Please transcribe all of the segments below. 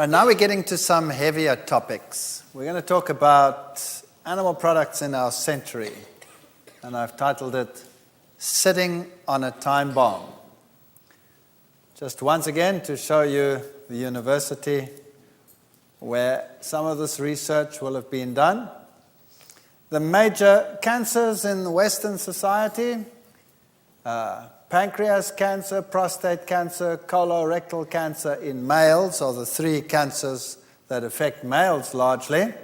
All right, now we're getting to some heavier topics. We're going to talk about animal products in our century, and I've titled it, Sitting on a Time Bomb. Just once again to show you the university where some of this research will have been done. The major cancers in Western society, pancreas cancer, prostate cancer, colorectal cancer in males are the three cancers that affect males largely.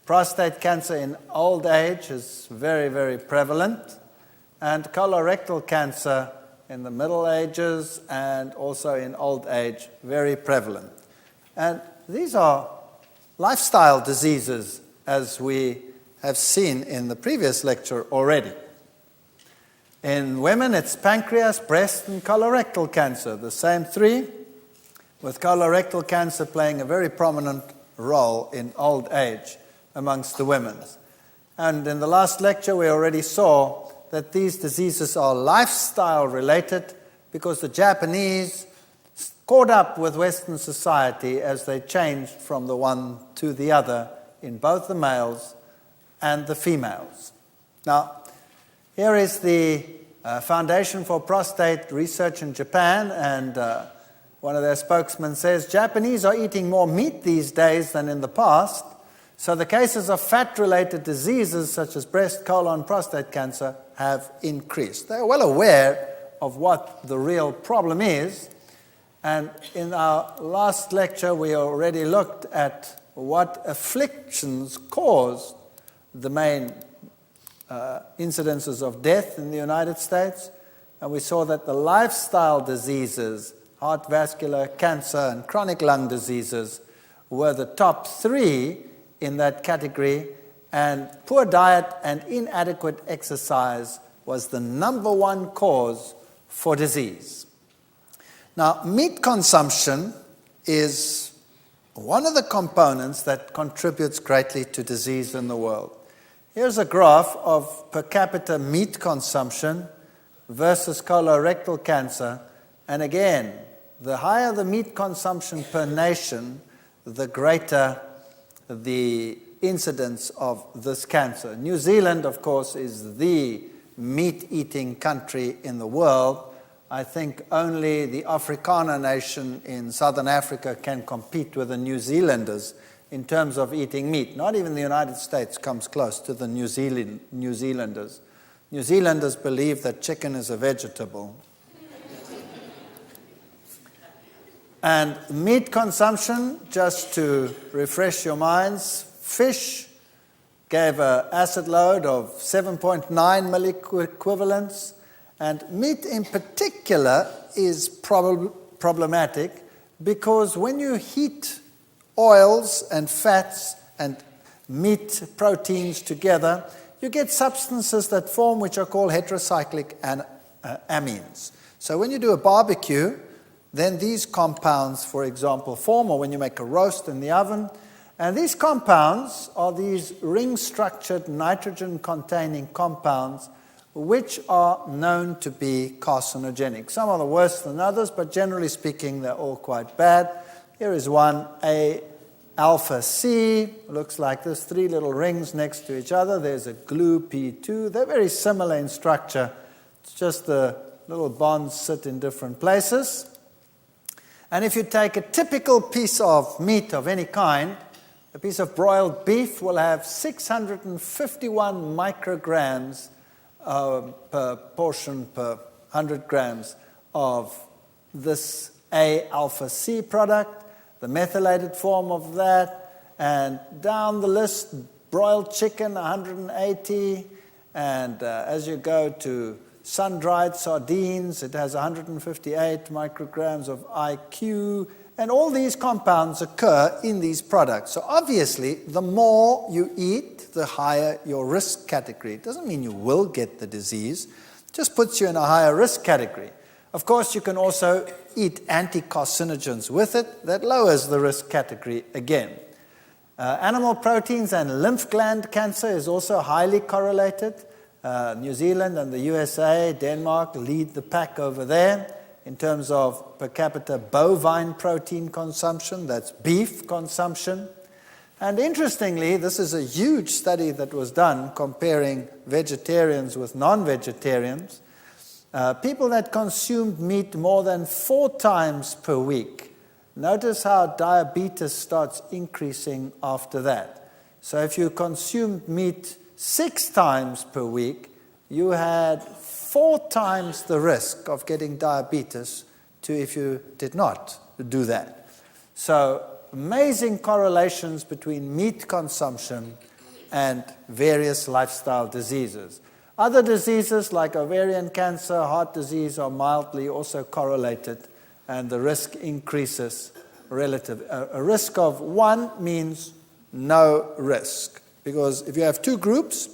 Prostate cancer in old age is very, very prevalent. And colorectal cancer in the Middle Ages and also in old age, very prevalent. And these are lifestyle diseases, as we have seen in the previous lecture already. In women, it's pancreas, breast, and colorectal cancer, the same three, with colorectal cancer playing a very prominent role in old age amongst the women. And in the last lecture, we already saw that these diseases are lifestyle related because the Japanese caught up with Western society as they changed from the one to the other in both the males and the females. Now, here is the Foundation for Prostate Research in Japan, and one of their spokesmen says, Japanese are eating more meat these days than in the past, so the cases of fat-related diseases such as breast, colon, prostate cancer have increased. They're well aware of what the real problem is, and in our last lecture we already looked at what afflictions caused the main incidences of death in the United States, and we saw that the lifestyle diseases, heart vascular, cancer, and chronic lung diseases were the top three in that category, and poor diet and inadequate exercise was the number one cause for disease. Now, meat consumption is one of the components that contributes greatly to disease in the world. Here's a graph of per capita meat consumption versus colorectal cancer. And again, the higher the meat consumption per nation, the greater the incidence of this cancer. New Zealand, of course, is the meat-eating country in the world. I think only the Afrikaner nation in southern Africa can compete with the New Zealanders in terms of eating meat. Not even the United States comes close to the New Zealanders. New Zealanders believe that chicken is a vegetable. And meat consumption, just to refresh your minds, fish gave an acid load of 7.9 milliequivalents, and meat in particular is problematic because when you heat oils and fats and meat proteins together, you get substances that form which are called heterocyclic amines. So when you do a barbecue, then these compounds, for example, form, or when you make a roast in the oven, and these compounds are these ring-structured nitrogen-containing compounds which are known to be carcinogenic. Some are worse than others, but generally speaking, they're all quite bad. Here is one, alpha C, looks like this, three little rings next to each other. There's a glue P2. They're very similar in structure. It's just the little bonds sit in different places. And if you take a typical piece of meat of any kind, a piece of broiled beef will have 651 micrograms per portion per 100 grams of this A-alpha C product, the methylated form of that, and down the list, broiled chicken, 180, and as you go to sun-dried sardines, it has 158 micrograms of IQ, and all these compounds occur in these products. So obviously, the more you eat, the higher your risk category. It doesn't mean you will get the disease, it just puts you in a higher risk category. Of course, you can also eat anti-carcinogens with it. That lowers the risk category again. Animal proteins and lymph gland cancer is also highly correlated. New Zealand and the USA, Denmark lead the pack over there. in terms of per capita bovine protein consumption, that's beef consumption. And interestingly, this is a huge study that was done comparing vegetarians with non-vegetarians. People that consumed meat more than 4 times per week, notice how diabetes starts increasing after that. So if you consumed meat 6 times per week, you had 4 times the risk of getting diabetes to if you did not do that. So amazing correlations between meat consumption and various lifestyle diseases. Other diseases like ovarian cancer, heart disease are mildly also correlated, and the risk increases relative. A risk of 1 means no risk, because if you have 2 groups,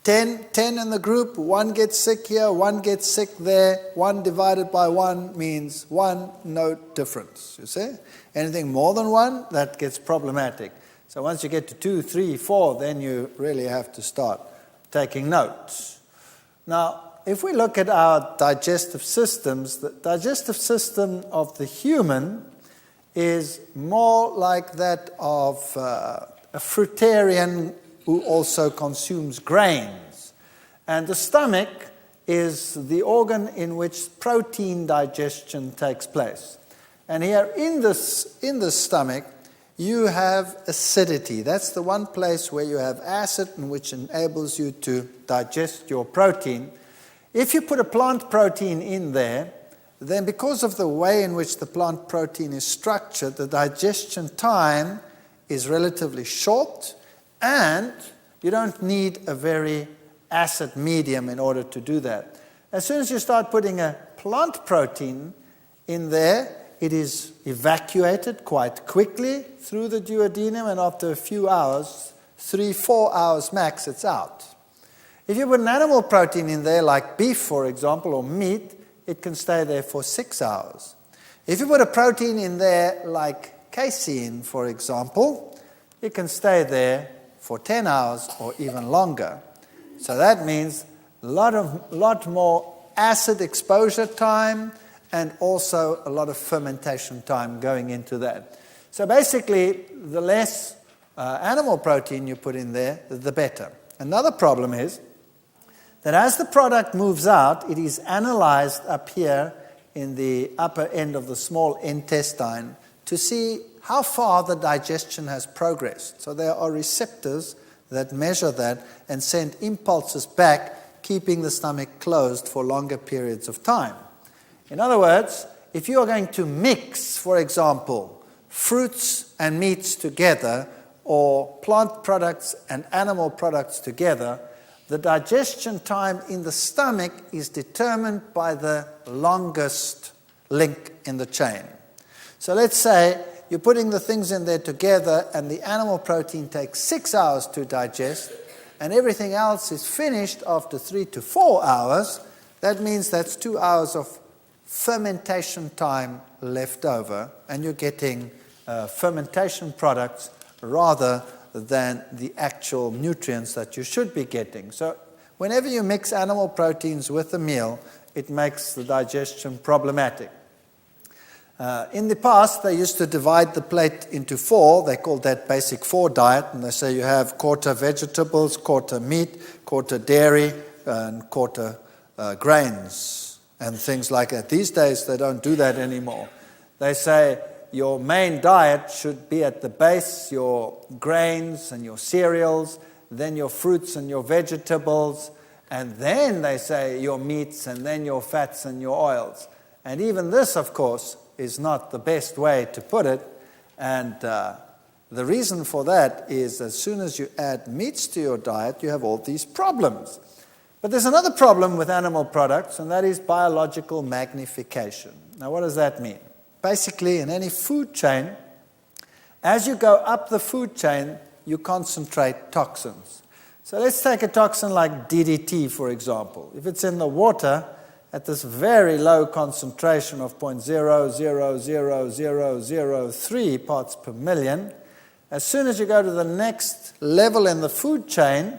10 in the group, 1 gets sick here, 1 gets sick there, 1 divided by 1 means 1, no difference, you see? Anything more than 1, that gets problematic. So once you get to 2, 3, 4, then you really have to start taking notes. Now, if we look at our digestive systems, the digestive system of the human is more like that of a fruitarian who also consumes grains. And the stomach is the organ in which protein digestion takes place. And here in the stomach, you have acidity. That's the one place where you have acid, and which enables you to digest your protein. If you put a plant protein in there, then because of the way in which the plant protein is structured, the digestion time is relatively short, and you don't need a very acid medium in order to do that. As soon as you start putting a plant protein in there, it is evacuated quite quickly through the duodenum, and after a few hours, 3-4 hours max, it's out. If you put an animal protein in there, like beef, for example, or meat, it can stay there for 6 hours. If you put a protein in there, like casein, for example, it can stay there for 10 hours or even longer. So that means a lot more acid exposure time, and also a lot of fermentation time going into that. So basically, the less animal protein you put in there, the better. Another problem is that as the product moves out, it is analyzed up here in the upper end of the small intestine to see how far the digestion has progressed. So there are receptors that measure that and send impulses back, keeping the stomach closed for longer periods of time. In other words, if you are going to mix, for example, fruits and meats together, or plant products and animal products together, the digestion time in the stomach is determined by the longest link in the chain. So let's say you're putting the things in there together, and the animal protein takes 6 hours to digest, and everything else is finished after 3 to 4 hours. That means that's 2 hours of fermentation time left over, and you're getting fermentation products rather than the actual nutrients that you should be getting. So whenever you mix animal proteins with a meal, it makes the digestion problematic. In the past, they used to divide the plate into 4. They called that basic 4 diet, and they say you have quarter vegetables, quarter meat, quarter dairy, and quarter grains, and things like that. These days, they don't do that anymore. They say your main diet should be at the base, your grains and your cereals, then your fruits and your vegetables, and then they say your meats, and then your fats and your oils. And even this, of course, is not the best way to put it. And the reason for that is as soon as you add meats to your diet, you have all these problems. But there's another problem with animal products, and that is biological magnification. Now, what does that mean? Basically, in any food chain, as you go up the food chain, you concentrate toxins. So let's take a toxin like DDT, for example. If it's in the water at this very low concentration of 0.000003 parts per million, as soon as you go to the next level in the food chain,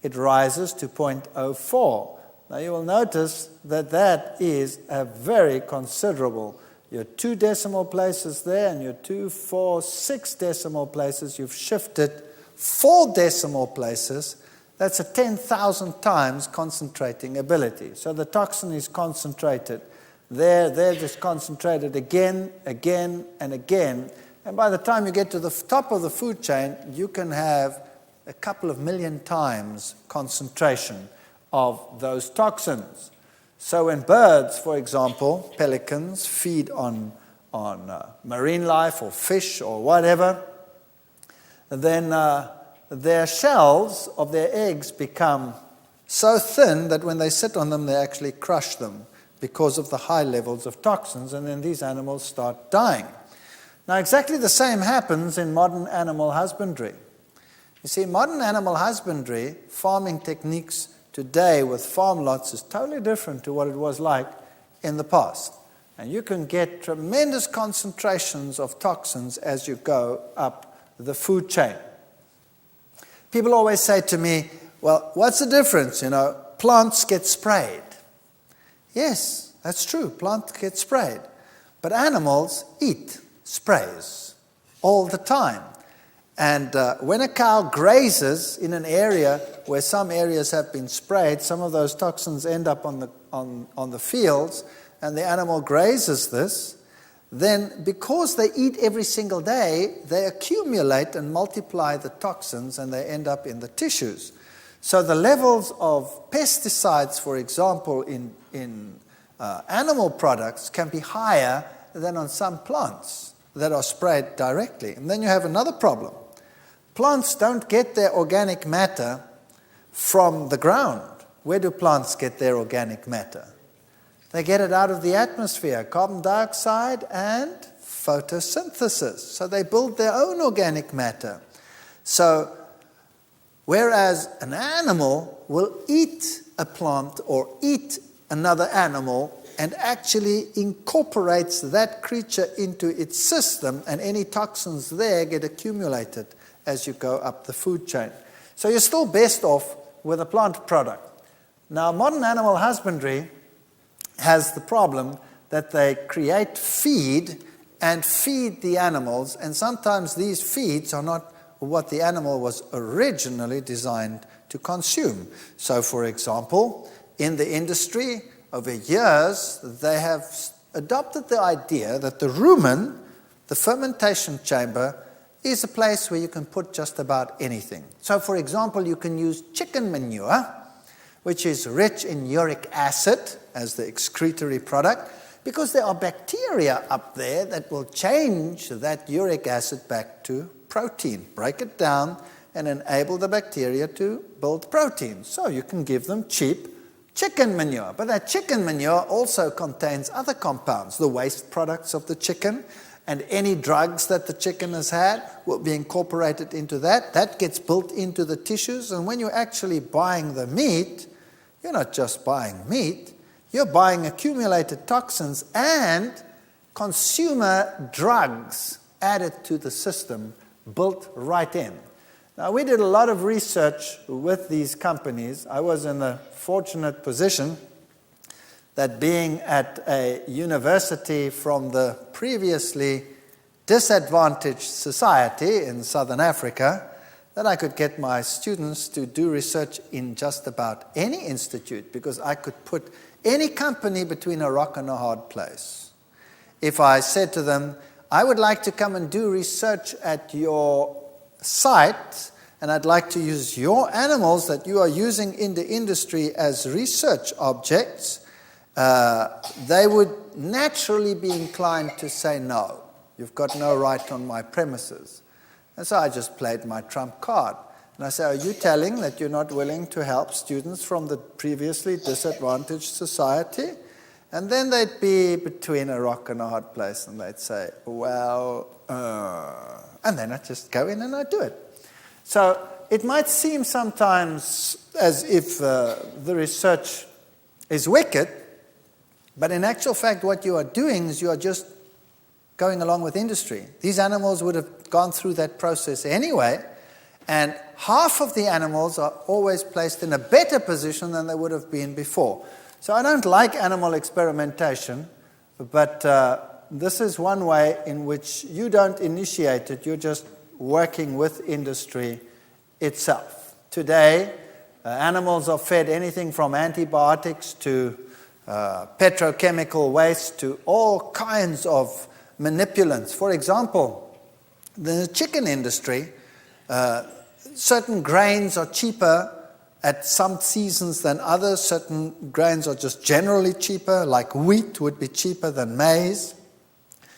it rises to 0.04. Now you will notice that that is a very considerable. Your 2 decimal places there and your 2, 4, 6 decimal places, you've shifted 4 decimal places. That's a 10,000 times concentrating ability. So the toxin is concentrated there, just concentrated again, and again. And by the time you get to the top of the food chain, you can have a couple of million times concentration of those toxins. So when birds, for example, pelicans, feed on marine life or fish or whatever, then their shells of their eggs become so thin that when they sit on them, they actually crush them because of the high levels of toxins, and then these animals start dying. Now, exactly the same happens in modern animal husbandry. You see, modern animal husbandry, farming techniques today with farm lots is totally different to what it was like in the past. And you can get tremendous concentrations of toxins as you go up the food chain. People always say to me, well, what's the difference? Plants get sprayed. Yes, that's true. Plants get sprayed. But animals eat sprays all the time. And when a cow grazes in an area where some areas have been sprayed, some of those toxins end up on the fields, and the animal grazes this, then because they eat every single day, they accumulate and multiply the toxins, and they end up in the tissues. So the levels of pesticides, for example, in animal products can be higher than on some plants that are sprayed directly. And then you have another problem. Plants don't get their organic matter from the ground. Where do plants get their organic matter? They get it out of the atmosphere, carbon dioxide and photosynthesis. So they build their own organic matter. So whereas an animal will eat a plant or eat another animal and actually incorporates that creature into its system, and any toxins there get accumulated as you go up the food chain. So you're still best off with a plant product. Now, modern animal husbandry has the problem that they create feed and feed the animals, and sometimes these feeds are not what the animal was originally designed to consume. So, for example, in the industry, over years, they have adopted the idea that the rumen, the fermentation chamber, is a place where you can put just about anything. So, for example, you can use chicken manure, which is rich in uric acid as the excretory product, because there are bacteria up there that will change that uric acid back to protein, break it down, and enable the bacteria to build protein. So you can give them cheap chicken manure. But that chicken manure also contains other compounds, the waste products of the chicken, and any drugs that the chicken has had will be incorporated into that. That gets built into the tissues, and when you're actually buying the meat, you're not just buying meat, you're buying accumulated toxins and consumer drugs added to the system, built right in. Now, we did a lot of research with these companies. I was in the fortunate position that being at a university from the previously disadvantaged society in Southern Africa, that I could get my students to do research in just about any institute, because I could put any company between a rock and a hard place. If I said to them, I would like to come and do research at your site, and I'd like to use your animals that you are using in the industry as research objects, they would naturally be inclined to say, no, you've got no right on my premises. And so I just played my trump card. And I say, are you telling that you're not willing to help students from the previously disadvantaged society? And then they'd be between a rock and a hard place, and they'd say, well, and then I'd just go in and I'd do it. So it might seem sometimes as if the research is wicked, but in actual fact what you are doing is you are just going along with industry. These animals would have gone through that process anyway, And half of the animals are always placed in a better position than they would have been before. So I don't like animal experimentation, but this is one way in which you don't initiate it, you're just working with industry itself. Today, animals are fed anything from antibiotics to petrochemical waste to all kinds of manipulants. For example, the chicken industry, certain grains are cheaper at some seasons than others. Certain grains are just generally cheaper, like wheat would be cheaper than maize.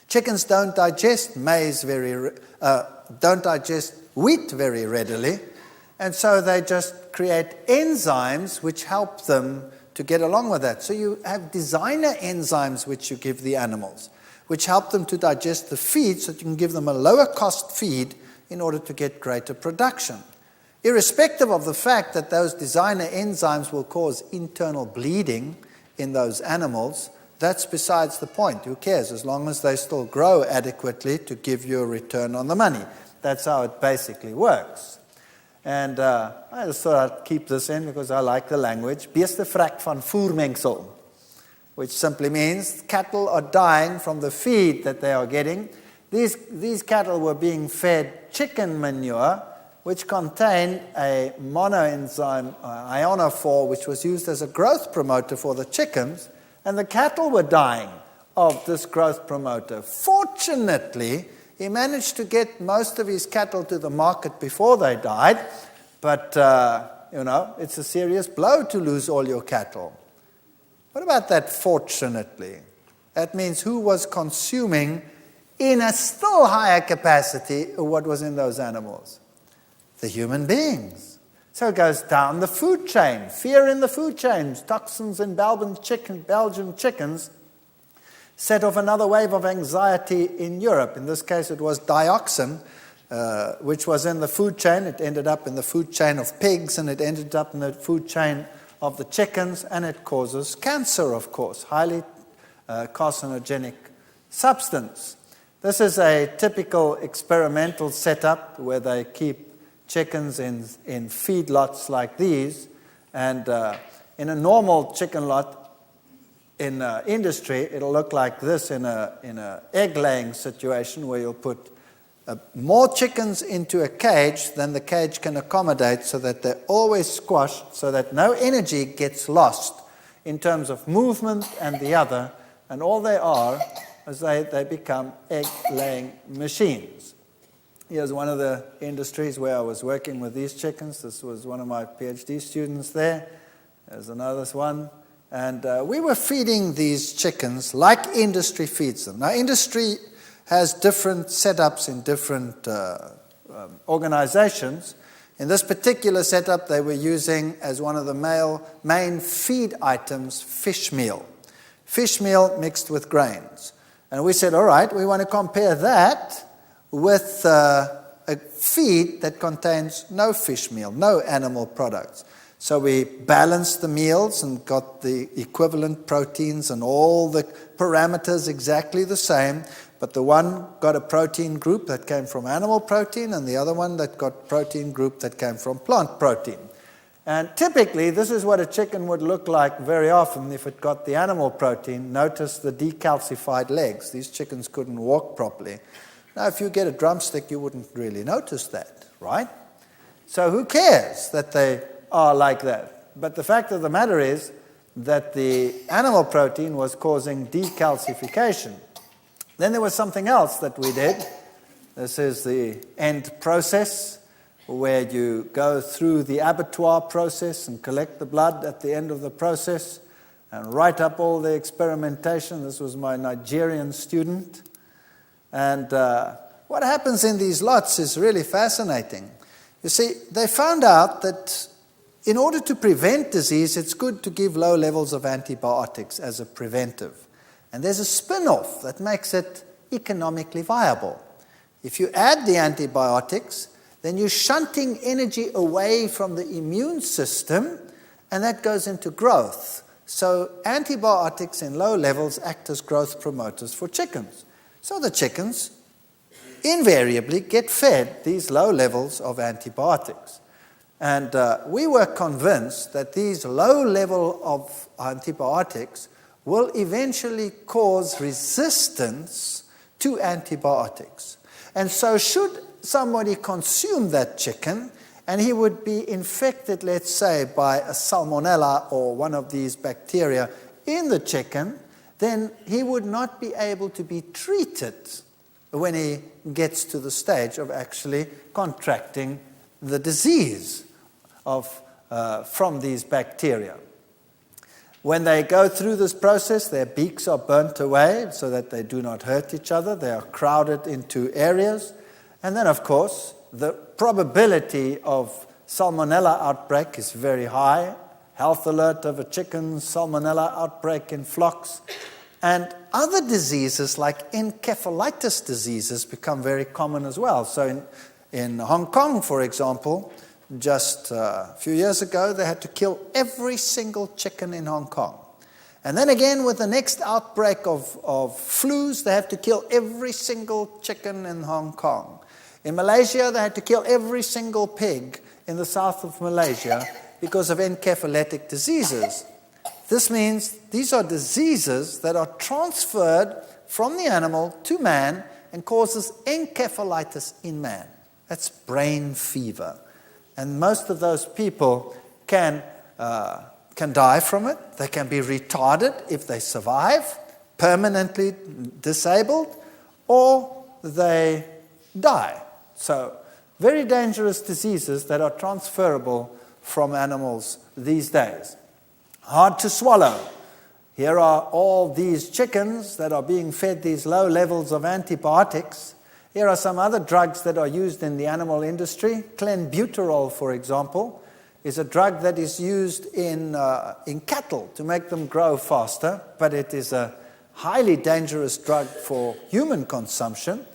Chickens don't digest wheat very readily, and so they just create enzymes which help them to get along with that. So you have designer enzymes which you give the animals, which help them to digest the feed so that you can give them a lower cost feed in order to get greater production. Irrespective of the fact that those designer enzymes will cause internal bleeding in those animals, that's besides the point. Who cares? As long as they still grow adequately to give you a return on the money. That's how it basically works. And I just thought I'd keep this in because I like the language. Beestevrek van voermengsel, which simply means cattle are dying from the feed that they are getting. These cattle were being fed chicken manure, which contained a monoenzyme, ionophore, which was used as a growth promoter for the chickens, and the cattle were dying of this growth promoter. Fortunately, he managed to get most of his cattle to the market before they died, but, it's a serious blow to lose all your cattle. What about that fortunately? That means who was consuming in a still higher capacity what was in those animals? The human beings. So it goes down the food chain. Fear in the food chains. Toxins in Belgian chickens set off another wave of anxiety in Europe. In this case, it was dioxin, which was in the food chain. It ended up in the food chain of pigs, and it ended up in the food chain of the chickens, and it causes cancer, of course, highly carcinogenic substance. This is a typical experimental setup where they keep chickens in feedlots like these, and in a normal chicken lot in industry, it'll look like this in a egg-laying situation where you'll put more chickens into a cage than the cage can accommodate, so that they're always squashed, so that no energy gets lost in terms of movement and the other, and all they are is they become egg-laying machines. Here's one of the industries where I was working with these chickens. This was one of my PhD students there. There's another one. And we were feeding these chickens like industry feeds them. Now, industry has different setups in different organizations. In this particular setup, they were using as one of the main feed items fish meal. Fish meal mixed with grains. And we said, all right, we want to compare that with a feed that contains no fish meal, no animal products. So we balanced the meals and got the equivalent proteins and all the parameters exactly the same, but the one got a protein group that came from animal protein, and the other one that got protein group that came from plant protein. And typically, this is what a chicken would look like very often if it got the animal protein. Notice the decalcified legs. These chickens couldn't walk properly. Now, if you get a drumstick, you wouldn't really notice that, right? So who cares that they are like that? But the fact of the matter is that the animal protein was causing decalcification. Then there was something else that we did. This is the end process, where you go through the abattoir process and collect the blood at the end of the process and write up all the experimentation. This was my Nigerian student. And what happens in these lots is really fascinating. You see, they found out that in order to prevent disease, it's good to give low levels of antibiotics as a preventive. And there's a spin-off that makes it economically viable. If you add the antibiotics, then you're shunting energy away from the immune system, and that goes into growth. So antibiotics in low levels act as growth promoters for chickens. So the chickens invariably get fed these low levels of antibiotics. And we were convinced that these low level of antibiotics will eventually cause resistance to antibiotics. And so should somebody consume that chicken and he would be infected, let's say, by a salmonella or one of these bacteria in the chicken, then he would not be able to be treated when he gets to the stage of actually contracting the disease from these bacteria. When they go through this process, their beaks are burnt away so that they do not hurt each other. They are crowded into areas. And then, of course, the probability of salmonella outbreak is very high. Health alert of a chicken, salmonella outbreak in flocks. And other diseases like encephalitis diseases become very common as well. So in Hong Kong, for example, just a few years ago, they had to kill every single chicken in Hong Kong. And then again, with the next outbreak of flus, they have to kill every single chicken in Hong Kong. In Malaysia, they had to kill every single pig in the south of Malaysia because of encephalitic diseases. This means these are diseases that are transferred from the animal to man and causes encephalitis in man. That's brain fever. And most of those people can die from it. They can be retarded if they survive, permanently disabled, or they die. So, very dangerous diseases that are transferable from animals these days. Hard to swallow. Here are all these chickens that are being fed these low levels of antibiotics. Here are some other drugs that are used in the animal industry. Clenbuterol, for example, is a drug that is used in cattle to make them grow faster, but it is a highly dangerous drug for human consumption,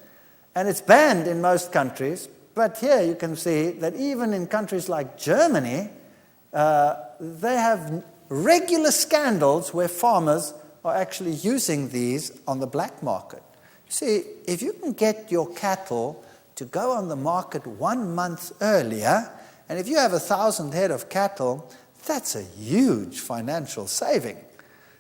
and it's banned in most countries. But here you can see that even in countries like Germany, they have regular scandals where farmers are actually using these on the black market. See, if you can get your cattle to go on the market 1 month earlier, and if you have 1,000 head of cattle, that's a huge financial saving.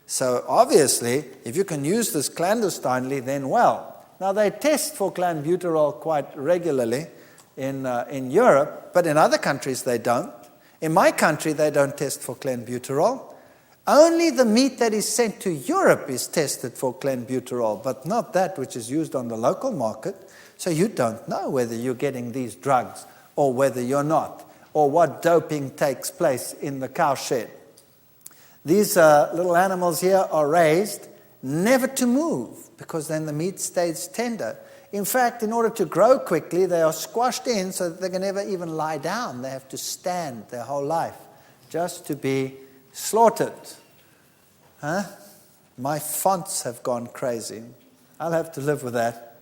So obviously, if you can use this clandestinely, then well. Now they test for clenbuterol quite regularly in Europe, but in other countries they don't. In my country, they don't test for clenbuterol. Only the meat that is sent to Europe is tested for clenbuterol, but not that which is used on the local market. So you don't know whether you're getting these drugs or whether you're not, or what doping takes place in the cow shed. These little animals here are raised never to move, because then the meat stays tender. In fact, in order to grow quickly, they are squashed in so that they can never even lie down. They have to stand their whole life just to be slaughtered. Huh? My fonts have gone crazy. I'll have to live with that.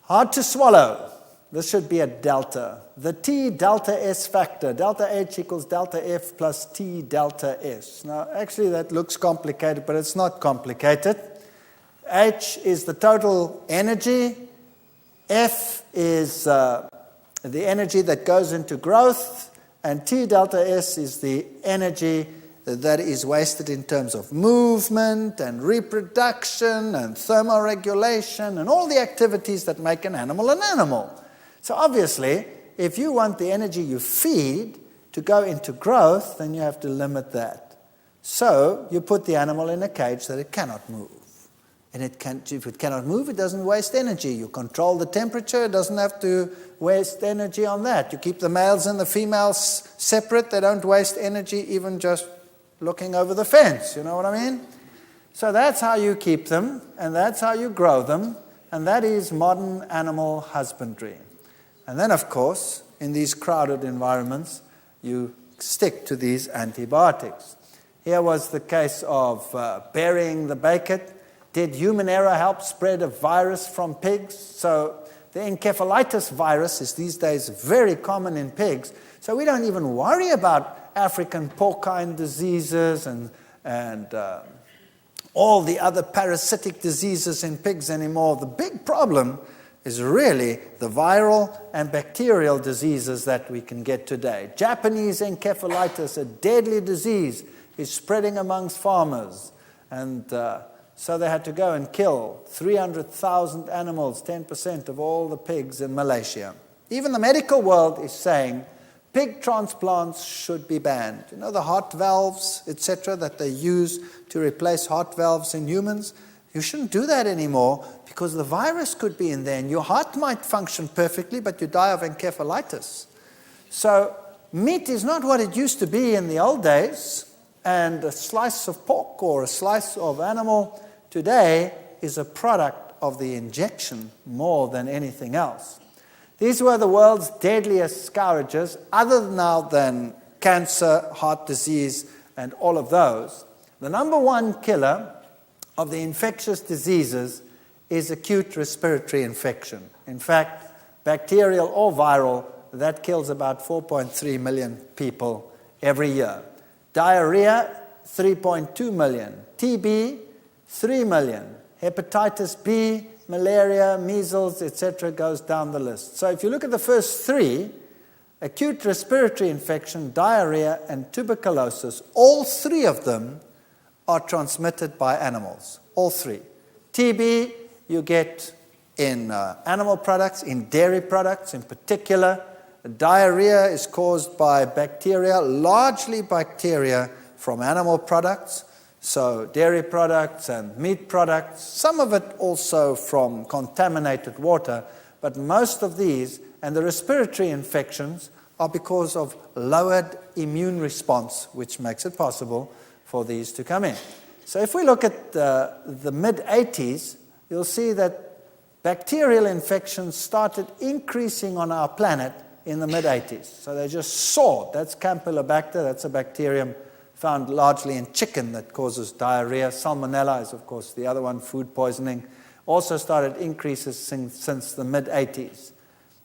Hard to swallow. This should be a delta. The T delta S factor. Delta H equals delta F plus T delta S. Now, actually that looks complicated, but it's not complicated. H is the total energy. F is the energy that goes into growth. And T delta S is the energy that is wasted in terms of movement and reproduction and thermoregulation and all the activities that make an animal. So obviously, if you want the energy you feed to go into growth, then you have to limit that. So you put the animal in a cage that it cannot move. And if it cannot move, it doesn't waste energy. You control the temperature, it doesn't have to waste energy on that. You keep the males and the females separate, they don't waste energy even just looking over the fence, you know what I mean? So that's how you keep them, and that's how you grow them, and that is modern animal husbandry. And then, of course, in these crowded environments, you stick to these antibiotics. Here was the case of burying the bacon. Did human error help spread a virus from pigs? So the encephalitis virus is these days very common in pigs. So we don't even worry about African porcine diseases and all the other parasitic diseases in pigs anymore. The big problem is really the viral and bacterial diseases that we can get today. Japanese encephalitis, a deadly disease, is spreading amongst farmers. And so they had to go and kill 300,000 animals, 10% of all the pigs in Malaysia. Even the medical world is saying pig transplants should be banned. You know, the heart valves, etc., that they use to replace heart valves in humans? You shouldn't do that anymore because the virus could be in there and your heart might function perfectly, but you die of encephalitis. So meat is not what it used to be in the old days, and a slice of pork or a slice of animal today is a product of the injection more than anything else. These were the world's deadliest scourges, other now than cancer, heart disease, and all of those. The number one killer of the infectious diseases is acute respiratory infection. In fact, bacterial or viral, that kills about 4.3 million people every year. Diarrhea, 3.2 million. TB, 3 million. Hepatitis B, malaria, measles, etc., goes down the list. So if you look at the first three, acute respiratory infection, diarrhea, and tuberculosis, all three of them are transmitted by animals. All three. TB you get in animal products, in dairy products in particular. Diarrhea is caused by bacteria, largely bacteria from animal products, so dairy products and meat products, some of it also from contaminated water, but most of these and the respiratory infections are because of lowered immune response, which makes it possible for these to come in. So if we look at the mid-80s, you'll see that bacterial infections started increasing on our planet in the mid-80s. So they just soared. That's Campylobacter. That's a bacterium found largely in chicken that causes diarrhea. Salmonella is, of course, the other one, food poisoning. Also started increases since the mid-80s.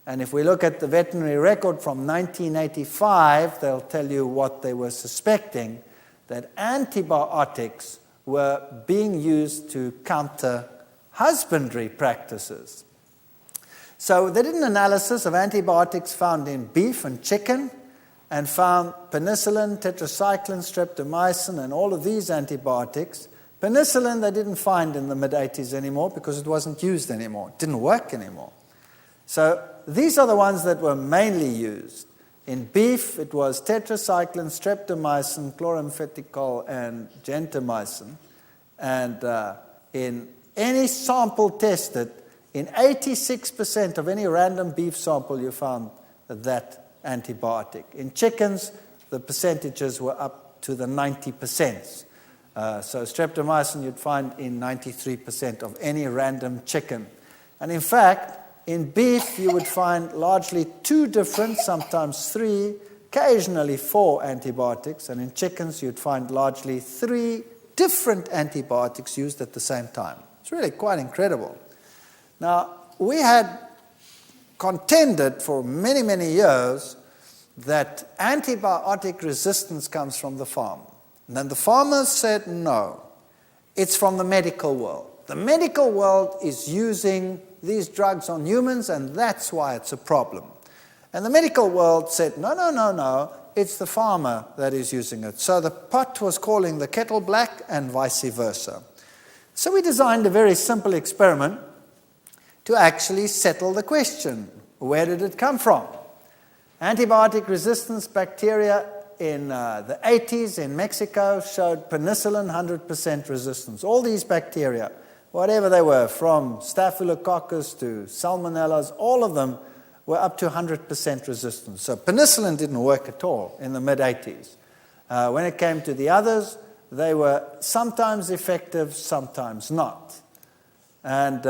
And if we look at the veterinary record from 1985, they'll tell you what they were suspecting, that antibiotics were being used to counter husbandry practices. So they did an analysis of antibiotics found in beef and chicken and found penicillin, tetracycline, streptomycin, and all of these antibiotics. Penicillin they didn't find in the mid-80s anymore because it wasn't used anymore. It didn't work anymore. So these are the ones that were mainly used. In beef, it was tetracycline, streptomycin, chloramphenicol, and gentamicin. And in any sample tested, in 86% of any random beef sample, you found that antibiotic. In chickens, the percentages were up to the 90%. So streptomycin you'd find in 93% of any random chicken. And in fact, in beef, you would find largely 2 different, sometimes 3, occasionally 4 antibiotics. And in chickens, you'd find largely 3 different antibiotics used at the same time. It's really quite incredible. Now, we had contended for many, many years that antibiotic resistance comes from the farm. And then the farmers said, no, it's from the medical world. The medical world is using these drugs on humans, and that's why it's a problem. And the medical world said, no, it's the farmer that is using it. So the pot was calling the kettle black and vice versa. So we designed a very simple experiment to actually settle the question. Where did it come from? Antibiotic resistance bacteria in the 80s in Mexico showed penicillin 100% resistance. All these bacteria, whatever they were, from Staphylococcus to Salmonellas, all of them were up to 100% resistance. So penicillin didn't work at all in the mid-80s. When it came to the others, they were sometimes effective, sometimes not. And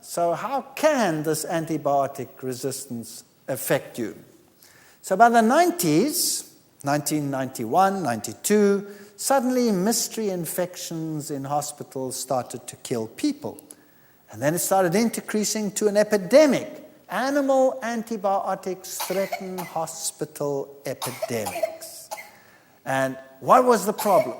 so how can this antibiotic resistance affect you? So by the 90s, 1991, 92, suddenly mystery infections in hospitals started to kill people. And then it started increasing to an epidemic. Animal antibiotics threaten hospital epidemics. And what was the problem?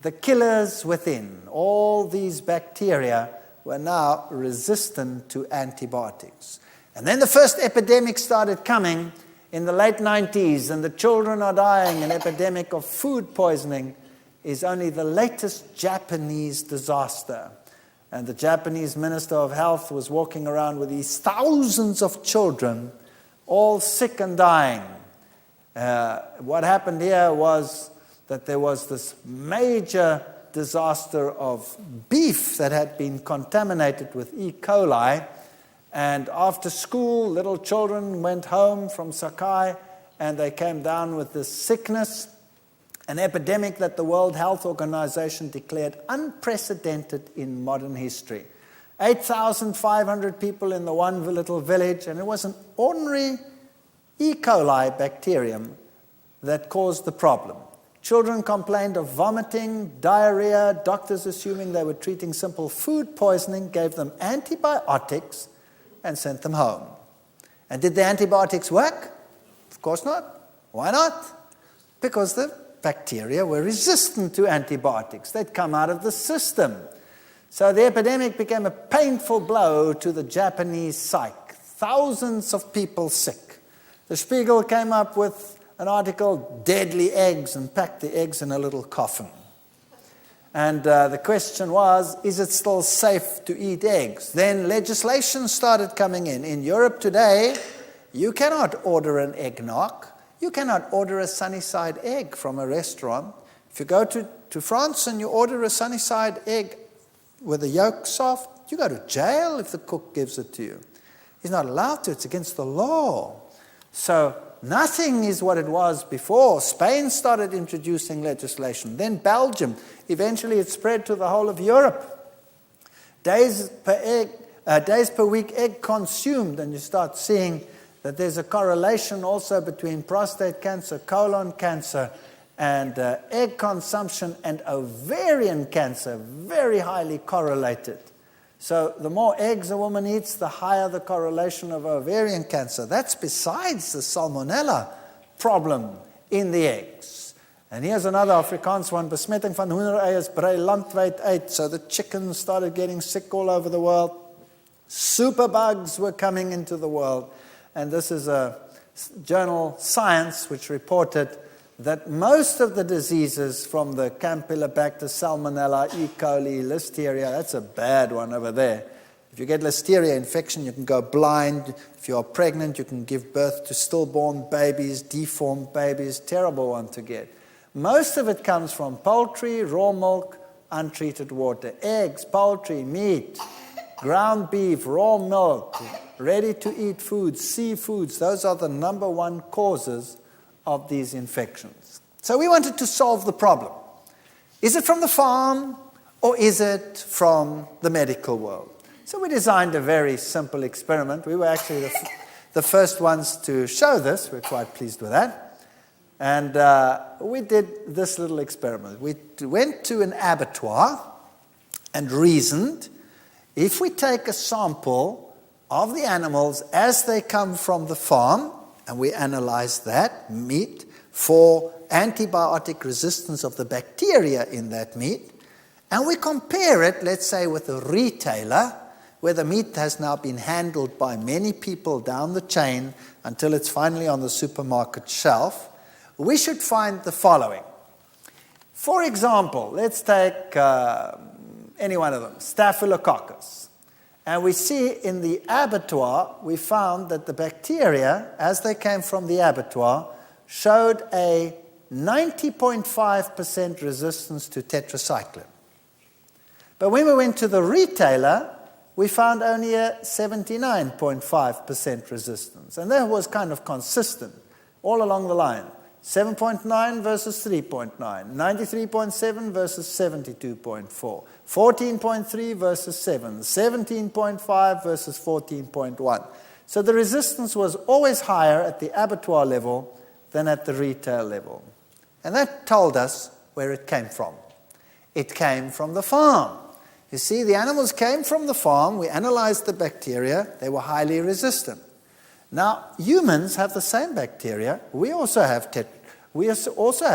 the killers within, all these bacteria, were now resistant to antibiotics. And then the first epidemic started coming in the late 90s, and the children are dying. An epidemic of food poisoning is only the latest Japanese disaster. And the Japanese Minister of Health was walking around with these thousands of children, all sick and dying. What happened here was that there was this major disaster of beef that had been contaminated with E. coli. And after school, little children went home from Sakai, and they came down with this sickness, an epidemic that the World Health Organization declared unprecedented in modern history. 8,500 people in the one little village, and it was an ordinary E. coli bacterium that caused the problem. Children complained of vomiting, diarrhea. Doctors, assuming they were treating simple food poisoning, gave them antibiotics and sent them home. And did the antibiotics work? Of course not. Why not? Because the bacteria were resistant to antibiotics. They'd come out of the system. So the epidemic became a painful blow to the Japanese psyche. Thousands of people sick. The Spiegel came up with an article, deadly eggs, and packed the eggs in a little coffin. And the question was, is it still safe to eat eggs? Then legislation started coming in. In Europe today, you cannot order an eggnog. You cannot order a Sunnyside egg from a restaurant. If you go to France and you order a Sunnyside egg with the yolk soft, you go to jail if the cook gives it to you. He's not allowed to. It's against the law. So nothing is what it was before. Spain started introducing legislation. Then Belgium. Eventually it spread to the whole of Europe. Days per week egg consumed, and you start seeing that there's a correlation also between prostate cancer, colon cancer, and egg consumption and ovarian cancer, very highly correlated. So the more eggs a woman eats, the higher the correlation of ovarian cancer. That's besides the salmonella problem in the eggs. And here's another Afrikaans one, besmetting van hoendereiers brei landwyd uit. So the chickens started getting sick all over the world. Superbugs were coming into the world. And this is a journal, Science, which reported that most of the diseases from the Campylobacter, Salmonella, E. coli, Listeria, that's a bad one over there. If you get Listeria infection, you can go blind. If you are pregnant, you can give birth to stillborn babies, deformed babies, terrible one to get. Most of it comes from poultry, raw milk, untreated water, eggs, poultry, meat, ground beef, raw milk, ready-to-eat foods, seafoods. Those are the number one causes of these infections. So we wanted to solve the problem. Is it from the farm or is it from the medical world? So we designed a very simple experiment. We were actually the first ones to show this. We're quite pleased with that. And we did this little experiment. We went to an abattoir and reasoned, if we take a sample of the animals as they come from the farm, and we analyze that meat for antibiotic resistance of the bacteria in that meat, and we compare it, let's say, with a retailer, where the meat has now been handled by many people down the chain until it's finally on the supermarket shelf, we should find the following. For example, let's take any one of them, Staphylococcus. And we see in the abattoir, we found that the bacteria, as they came from the abattoir, showed a 90.5% resistance to tetracycline. But when we went to the retailer, we found only a 79.5% resistance. And that was kind of consistent all along the line. 7.9 versus 3.9, 93.7 versus 72.4, 14.3 versus 7, 17.5 versus 14.1. So the resistance was always higher at the abattoir level than at the retail level. And that told us where it came from. It came from the farm. You see, the animals came from the farm. We analyzed the bacteria. They were highly resistant. Now, humans have the same bacteria. We also have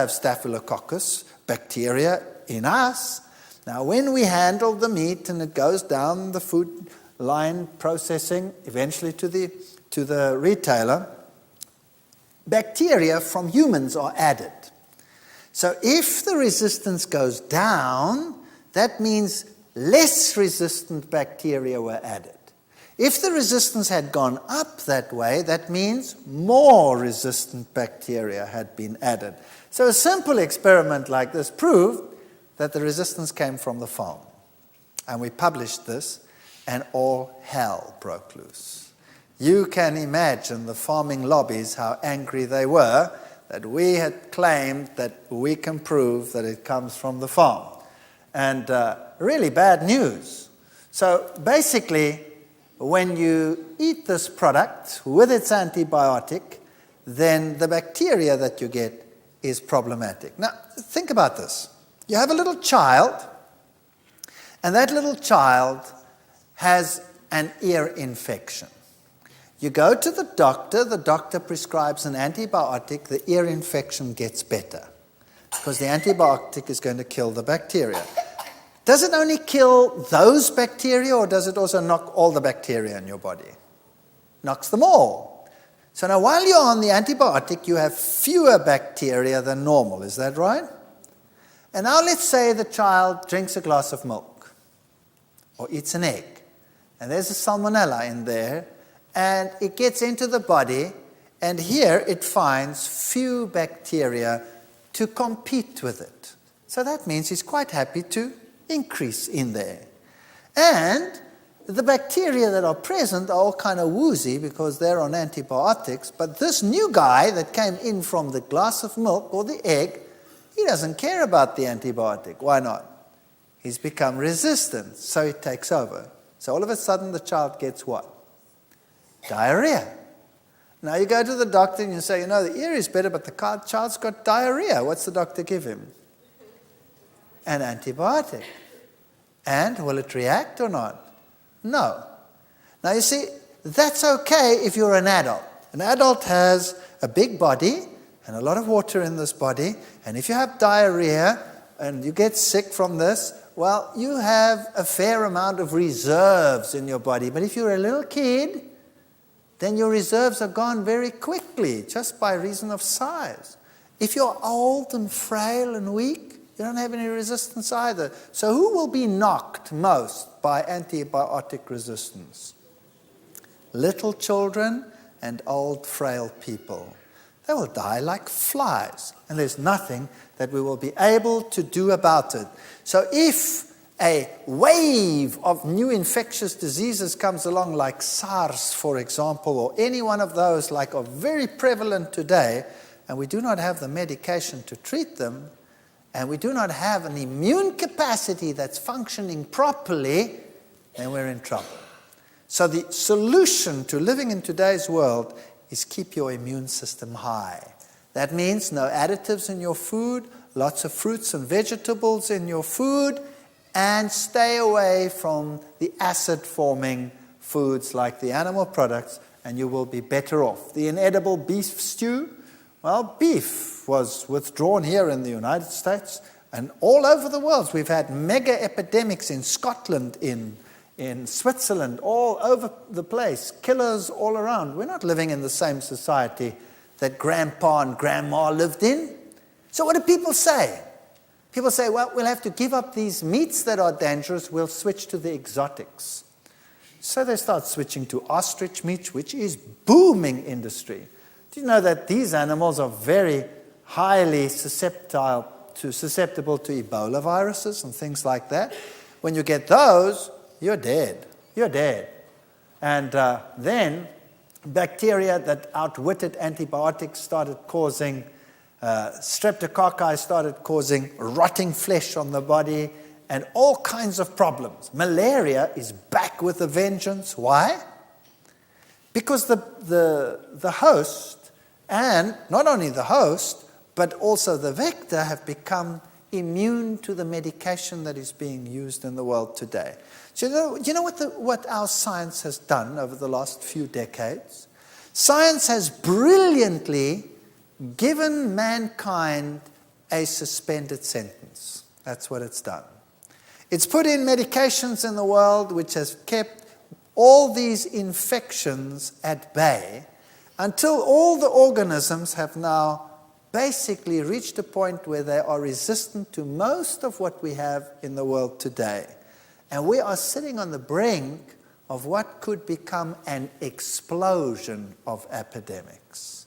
Staphylococcus bacteria in us. Now, when we handle the meat and it goes down the food line processing, eventually to the retailer, bacteria from humans are added. So if the resistance goes down, that means less resistant bacteria were added. If the resistance had gone up that way, that means more resistant bacteria had been added. So a simple experiment like this proved that the resistance came from the farm. And we published this, and all hell broke loose. You can imagine the farming lobbies, how angry they were that we had claimed that we can prove that it comes from the farm. And really bad news. So basically, when you eat this product with its antibiotic, then the bacteria that you get is problematic. Now, think about this. You have a little child, and that little child has an ear infection. You go to the doctor prescribes an antibiotic, the ear infection gets better because the antibiotic is going to kill the bacteria. Does it only kill those bacteria, or does it also knock all the bacteria in your body? Knocks them all. So now while you're on the antibiotic, you have fewer bacteria than normal. Is that right? And now let's say the child drinks a glass of milk or eats an egg, and there's a salmonella in there, and it gets into the body, and here it finds few bacteria to compete with it. So that means he's quite happy to increase in there. And the bacteria that are present are all kind of woozy because they're on antibiotics, but this new guy that came in from the glass of milk or the egg, he doesn't care about the antibiotic. Why not? He's become resistant, so it takes over. So all of a sudden the child gets what? Diarrhea. Now you go to the doctor and you say, the ear is better, but the child's got diarrhea. What's the doctor give him? An antibiotic. And will it react or not? No. Now you see, that's okay if you're an adult. An adult has a big body and a lot of water in this body, and if you have diarrhea and you get sick from this, well, you have a fair amount of reserves in your body. But if you're a little kid, then your reserves are gone very quickly, just by reason of size. If you're old and frail and weak, you don't have any resistance either. So who will be knocked most by antibiotic resistance? Little children and old, frail people. They will die like flies, and there's nothing that we will be able to do about it. So if a wave of new infectious diseases comes along, like SARS, for example, or any one of those like are very prevalent today, and we do not have the medication to treat them, and we do not have an immune capacity that's functioning properly, then we're in trouble. So the solution to living in today's world is keep your immune system high. That means no additives in your food, lots of fruits and vegetables in your food, and stay away from the acid-forming foods like the animal products, and you will be better off. The inedible beef stew, well, beef was withdrawn here in the United States and all over the world. We've had mega epidemics in Scotland, in Switzerland, all over the place, killers all around. We're not living in the same society that Grandpa and Grandma lived in. So what do people say? People say, well, we'll have to give up these meats that are dangerous, we'll switch to the exotics. So they start switching to ostrich meat, which is booming industry. Do you know that these animals are very highly susceptible to Ebola viruses and things like that? When you get those, you're dead. You're dead. And then bacteria that outwitted antibiotics started causing streptococci, started causing rotting flesh on the body and all kinds of problems. Malaria is back with a vengeance. Why? Because the host, and not only the host, but also the vector, have become immune to the medication that is being used in the world today. So you know what our science has done over the last few decades? Science has brilliantly given mankind a suspended sentence. That's what it's done. It's put in medications in the world which has kept all these infections at bay until all the organisms have now basically reached a point where they are resistant to most of what we have in the world today. And we are sitting on the brink of what could become an explosion of epidemics,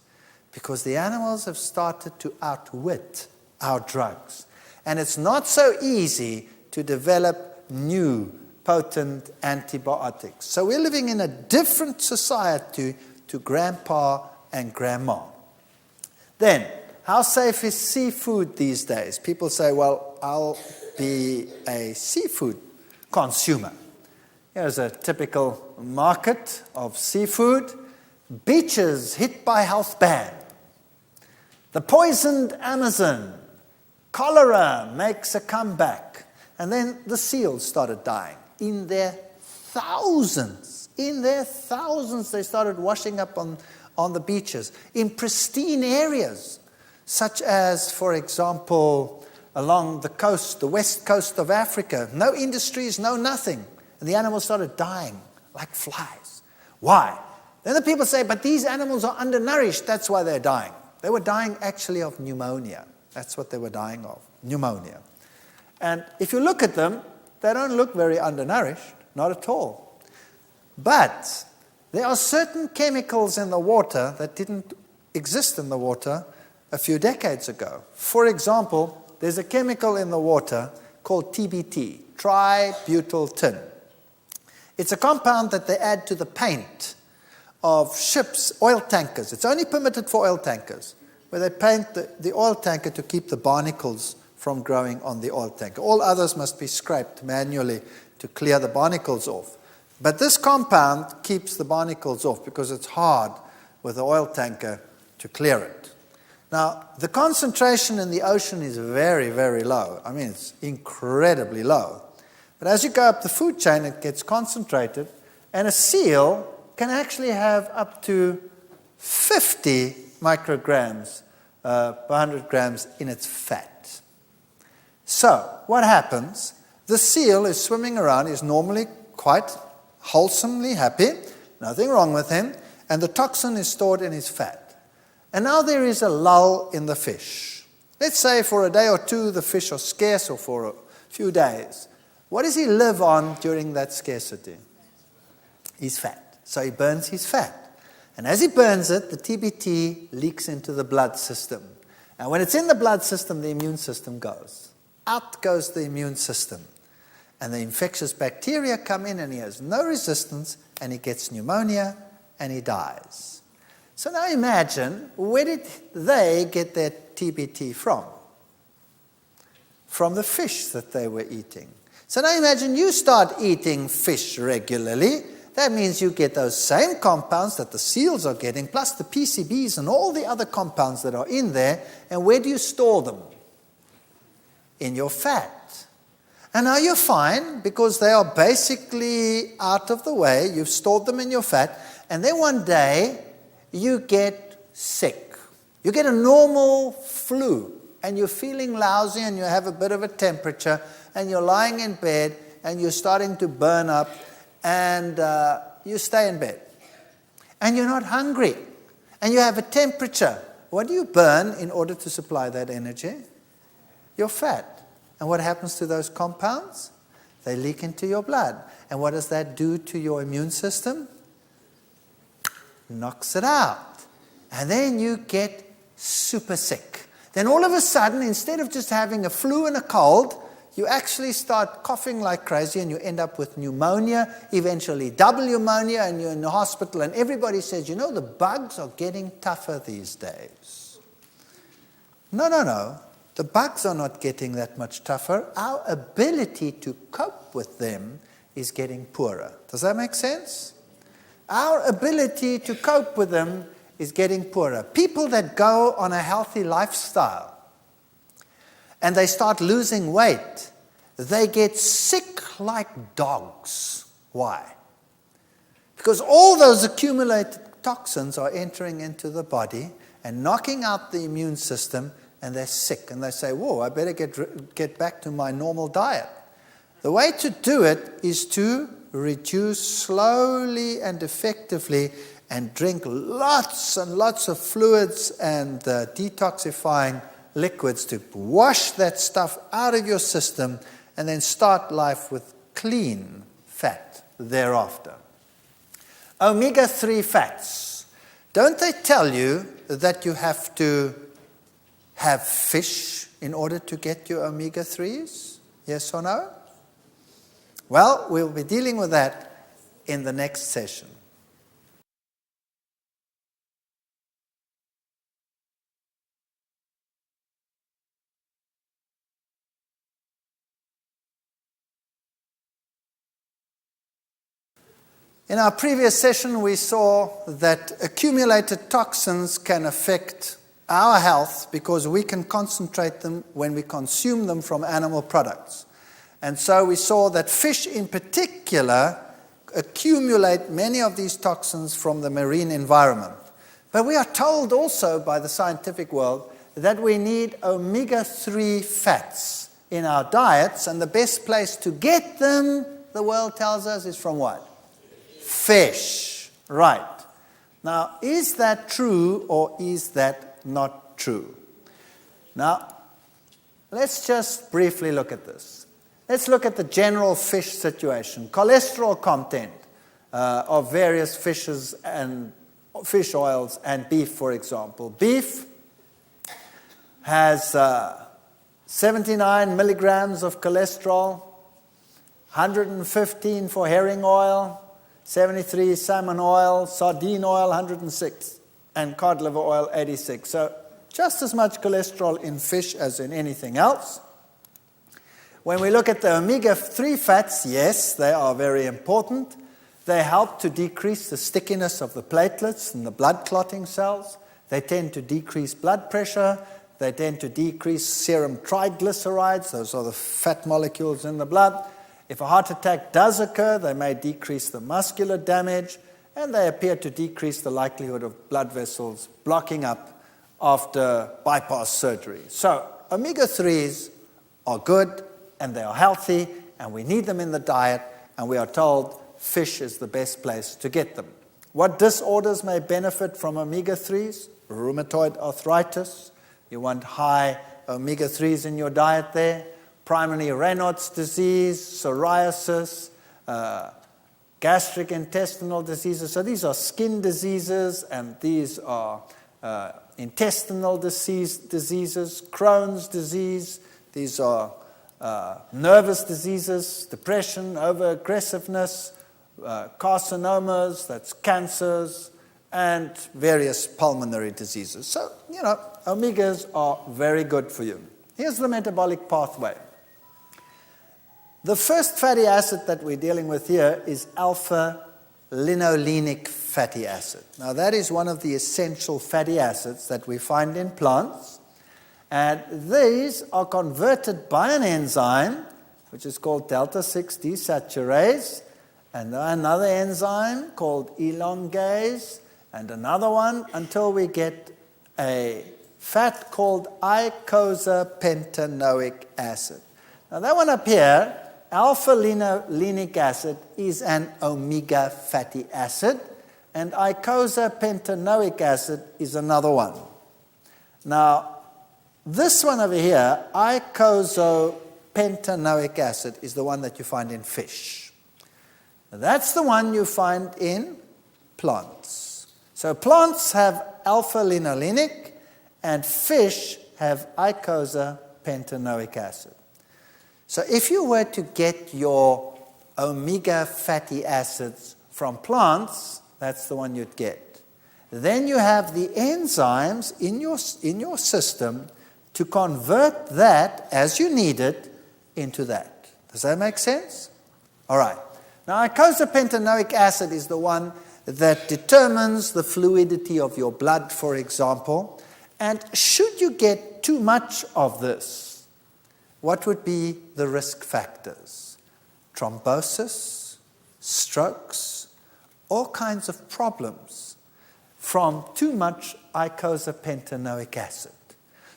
because the animals have started to outwit our drugs. And it's not so easy to develop new potent antibiotics. So we're living in a different society to grandpa and grandma. Then, how safe is seafood these days? People say, well, I'll be a seafood consumer. Here's a typical market of seafood. Beaches hit by health ban. The poisoned Amazon. Cholera makes a comeback. And then the seals started dying. In their thousands, they started washing up on the beaches. In pristine areas, such as, for example, along the coast, the west coast of Africa. No industries, no nothing. And the animals started dying like flies. Why? Then the people say, but these animals are undernourished, that's why they're dying. They were dying actually of pneumonia. That's what they were dying of, pneumonia. And if you look at them, they don't look very undernourished, not at all. But there are certain chemicals in the water that didn't exist in the water a few decades ago. For example, there's a chemical in the water called TBT, tributyl tin. It's a compound that they add to the paint of ships, oil tankers. It's only permitted for oil tankers, where they paint the oil tanker to keep the barnacles from growing on the oil tanker. All others must be scraped manually to clear the barnacles off. But this compound keeps the barnacles off because it's hard with the oil tanker to clear it. Now, the concentration in the ocean is very, very low. I mean, it's incredibly low. But as you go up the food chain, it gets concentrated, and a seal can actually have up to 50 micrograms per 100 grams in its fat. So, what happens? The seal is swimming around, is normally quite wholesomely happy, nothing wrong with him, and the toxin is stored in his fat. And now there is a lull in the fish. Let's say for a day or two the fish are scarce, or for a few days. What does he live on during that scarcity? His fat. So he burns his fat. And as he burns it, the TBT leaks into the blood system. And when it's in the blood system, the immune system goes. Out goes the immune system. And the infectious bacteria come in, and he has no resistance, and he gets pneumonia, and he dies. So now imagine, where did they get their TBT from? From the fish that they were eating. So now imagine you start eating fish regularly. That means you get those same compounds that the seals are getting, plus the PCBs and all the other compounds that are in there. And where do you store them? In your fat. And now you're fine, because they are basically out of the way. You've stored them in your fat. And then one day, you get sick. You get a normal flu, and you're feeling lousy, and you have a bit of a temperature, and you're lying in bed, and you're starting to burn up, and you stay in bed. And you're not hungry, and you have a temperature. What do you burn in order to supply that energy? Your fat. And what happens to those compounds? They leak into your blood. And what does that do to your immune system? Knocks it out. And then you get super sick. Then all of a sudden, instead of just having a flu and a cold, you actually start coughing like crazy, and you end up with pneumonia, eventually double pneumonia, and you're in the hospital, and everybody says, you know, the bugs are getting tougher these days. No. The bugs are not getting that much tougher. Our ability to cope with them is getting poorer. Does that make sense? Our ability to cope with them is getting poorer. People that go on a healthy lifestyle and they start losing weight, they get sick like dogs. Why? Because all those accumulated toxins are entering into the body and knocking out the immune system and they're sick, and they say, whoa, I better get back to my normal diet. The way to do it is to reduce slowly and effectively and drink lots and lots of fluids and detoxifying liquids to wash that stuff out of your system, and then start life with clean fat thereafter. Omega-3 fats. Don't they tell you that you have to have fish in order to get your omega-3s? Yes or no? Well, we'll be dealing with that in the next session. In our previous session, we saw that accumulated toxins can affect our health because we can concentrate them when we consume them from animal products. And so we saw that fish in particular accumulate many of these toxins from the marine environment. But we are told also by the scientific world that we need omega-3 fats in our diets, and the best place to get them, the world tells us, is from what? Fish. Right. Now, is that true or is that not true? Now, let's just briefly look at this. Let's look at the general fish situation. Cholesterol content of various fishes and fish oils and beef, for example. Beef has 79 milligrams of cholesterol, 115 for herring oil, 73 salmon oil, sardine oil 106, and cod liver oil 86. So just as much cholesterol in fish as in anything else. When we look at the omega-3 fats, yes, they are very important. They help to decrease the stickiness of the platelets and the blood clotting cells. They tend to decrease blood pressure. They tend to decrease serum triglycerides. Those are the fat molecules in the blood. If a heart attack does occur, they may decrease the muscular damage, and they appear to decrease the likelihood of blood vessels blocking up after bypass surgery. So omega-3s are good, and they are healthy, and we need them in the diet, and we are told fish is the best place to get them. What disorders may benefit from omega-3s? Rheumatoid arthritis. You want high omega-3s in your diet there. Primary Raynaud's disease, psoriasis, gastric intestinal diseases. So these are skin diseases, and these are intestinal diseases, Crohn's disease. These are nervous diseases, depression, overaggressiveness, carcinomas, that's cancers, and various pulmonary diseases. So, omegas are very good for you. Here's the metabolic pathway. The first fatty acid that we're dealing with here is alpha-linolenic fatty acid. Now, that is one of the essential fatty acids that we find in plants. And these are converted by an enzyme, which is called delta-6 desaturase, and another enzyme called elongase, and another one until we get a fat called icosapentaenoic acid. Now, that one up here, alpha-linolenic acid, is an omega fatty acid, and icosapentaenoic acid is another one. Now, this one over here, icosapentaenoic acid, is the one that you find in fish. That's the one you find in plants. So plants have alpha-linolenic, and fish have icosapentaenoic acid. So if you were to get your omega fatty acids from plants, that's the one you'd get. Then you have the enzymes in your system to convert that, as you need it, into that. Does that make sense? All right. Now, icosapentaenoic acid is the one that determines the fluidity of your blood, for example. And should you get too much of this, what would be the risk factors? Thrombosis, strokes, all kinds of problems from too much icosapentaenoic acid.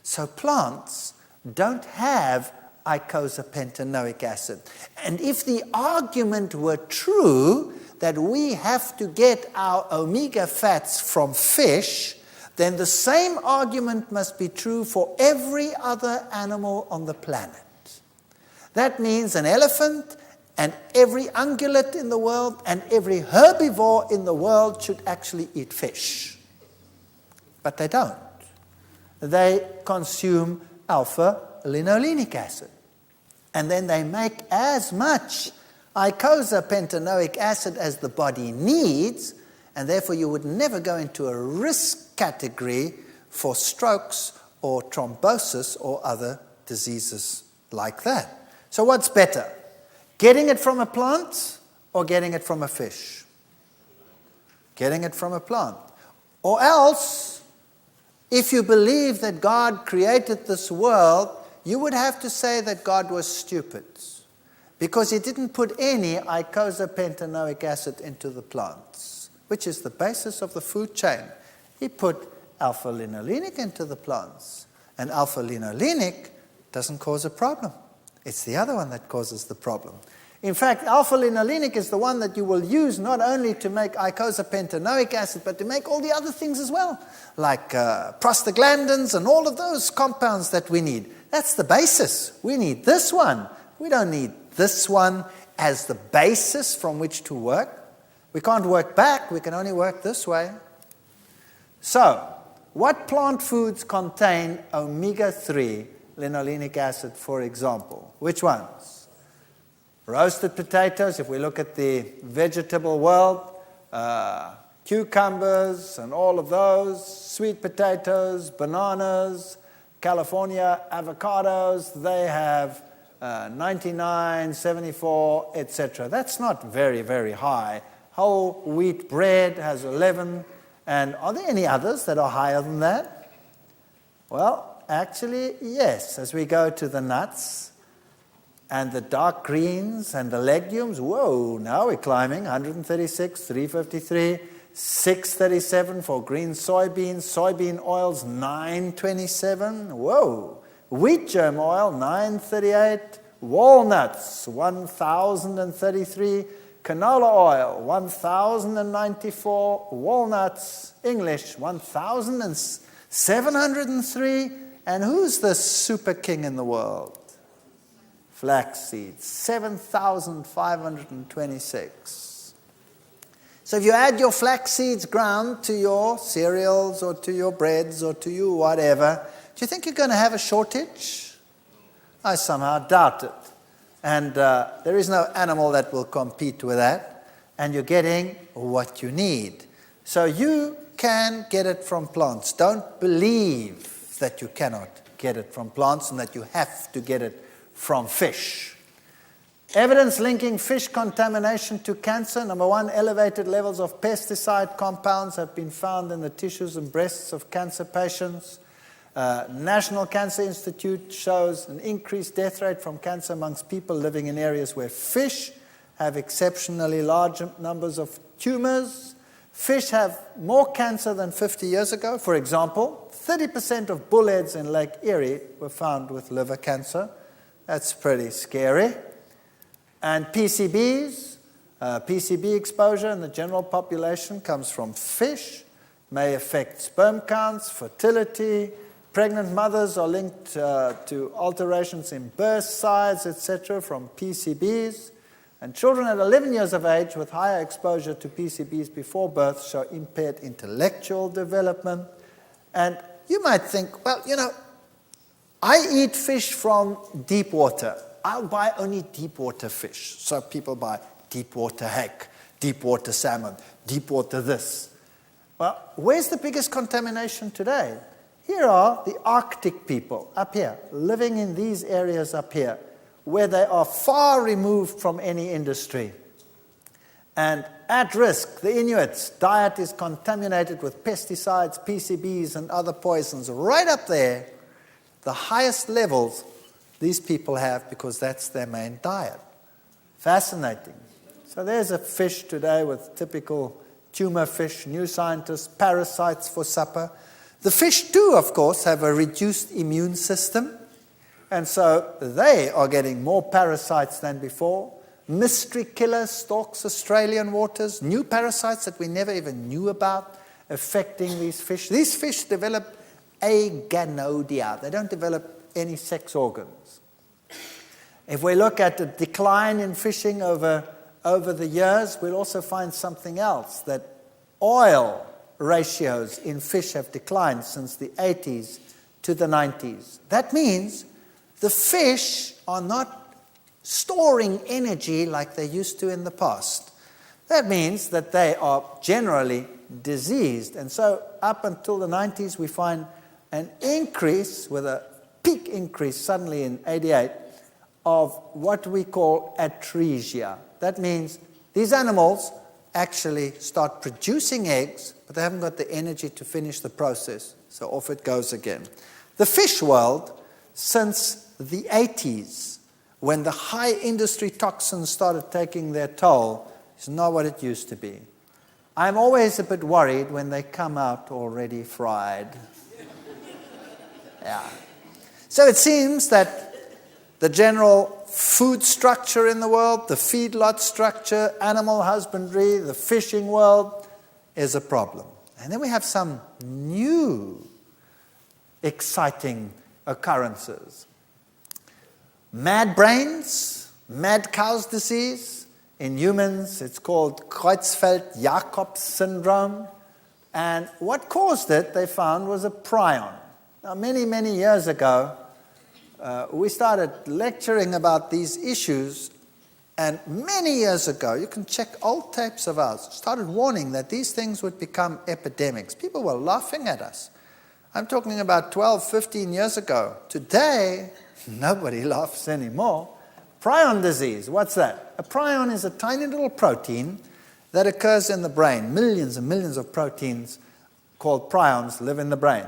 So plants don't have eicosapentaenoic acid. And if the argument were true that we have to get our omega fats from fish, then the same argument must be true for every other animal on the planet. That means an elephant and every ungulate in the world and every herbivore in the world should actually eat fish. But they don't. They consume alpha-linolenic acid. And then they make as much eicosapentaenoic acid as the body needs, and therefore you would never go into a risk category for strokes or thrombosis or other diseases like that. So what's better? Getting it from a plant or getting it from a fish? Getting it from a plant. Or else, if you believe that God created this world, you would have to say that God was stupid because he didn't put any eicosapentaenoic acid into the plants, which is the basis of the food chain. He put alpha-linolenic into the plants, and alpha-linolenic doesn't cause a problem. It's the other one that causes the problem. In fact, alpha-linolenic is the one that you will use not only to make eicosapentaenoic acid, but to make all the other things as well, like prostaglandins and all of those compounds that we need. That's the basis. We need this one. We don't need this one as the basis from which to work. We can't work back. We can only work this way. So, what plant foods contain omega-3 linolenic acid, for example? Which ones? Roasted potatoes, if we look at the vegetable world, cucumbers and all of those, sweet potatoes, bananas, California avocados, they have 99, 74, etc. That's not very, very high. Whole wheat bread has 11. And are there any others that are higher than that? Well, actually, yes. As we go to the nuts and the dark greens and the legumes, whoa, now we're climbing. 136, 353, 637 for green soybeans. Soybean oils, 927. Whoa. Wheat germ oil, 938. Walnuts, 1,033. Canola oil, 1,094. Walnuts, English, 1,703. And who's the super king in the world? Flax seeds, 7,526. So if you add your flax seeds ground to your cereals or to your breads or to your whatever, do you think you're going to have a shortage? I somehow doubt it. And there is no animal that will compete with that. And you're getting what you need. So you can get it from plants. Don't believe that you cannot get it from plants and that you have to get it from fish. Evidence linking fish contamination to cancer. Number one, elevated levels of pesticide compounds have been found in the tissues and breasts of cancer patients. National Cancer Institute shows an increased death rate from cancer amongst people living in areas where fish have exceptionally large numbers of tumors. Fish have more cancer than 50 years ago. For example, 30% of bullheads in Lake Erie were found with liver cancer. That's pretty scary. And PCBs, PCB exposure in the general population comes from fish, may affect sperm counts, fertility. Pregnant mothers are linked to alterations in birth size, etc., from PCBs. And children at 11 years of age with higher exposure to PCBs before birth show impaired intellectual development. And you might think, well, I eat fish from deep water. I'll buy only deep water fish. So people buy deep water hake, deep water salmon, deep water this. Well, where's the biggest contamination today? Here are the Arctic people up here, living in these areas up here, where they are far removed from any industry. And at risk, the Inuits' diet is contaminated with pesticides, PCBs, and other poisons right up there, the highest levels these people have because that's their main diet. Fascinating. So there's a fish today with typical tumor fish, new scientists, parasites for supper. The fish too, of course, have a reduced immune system, and so they are getting more parasites than before. Mystery killer stalks Australian waters, new parasites that we never even knew about affecting these fish. These fish develop aganodia. They don't develop any sex organs. If we look at the decline in fishing over the years, we'll also find something else, that oil ratios in fish have declined since the 80s to the 90s. That means the fish are not storing energy like they used to in the past. That means that they are generally diseased. And so up until the 90s, we find an increase, with a peak increase suddenly in 88, of what we call atresia. That means these animals actually start producing eggs, but they haven't got the energy to finish the process, so off it goes again. The fish world, since the 80s, when the high industry toxins started taking their toll, is not what it used to be. I'm always a bit worried when they come out already fried. Yeah. So it seems that the general food structure in the world, the feedlot structure, animal husbandry, the fishing world is a problem. And then we have some new exciting occurrences. Mad brains, mad cow's disease. In humans, it's called Creutzfeldt-Jakob syndrome. And what caused it, they found, was a prion. Now, many, many years ago, we started lecturing about these issues, and many years ago, you can check old tapes of ours, started warning that these things would become epidemics. People were laughing at us. I'm talking about 12, 15 years ago. Today, nobody laughs anymore. Prion disease, what's that? A prion is a tiny little protein that occurs in the brain. Millions and millions of proteins called prions live in the brain.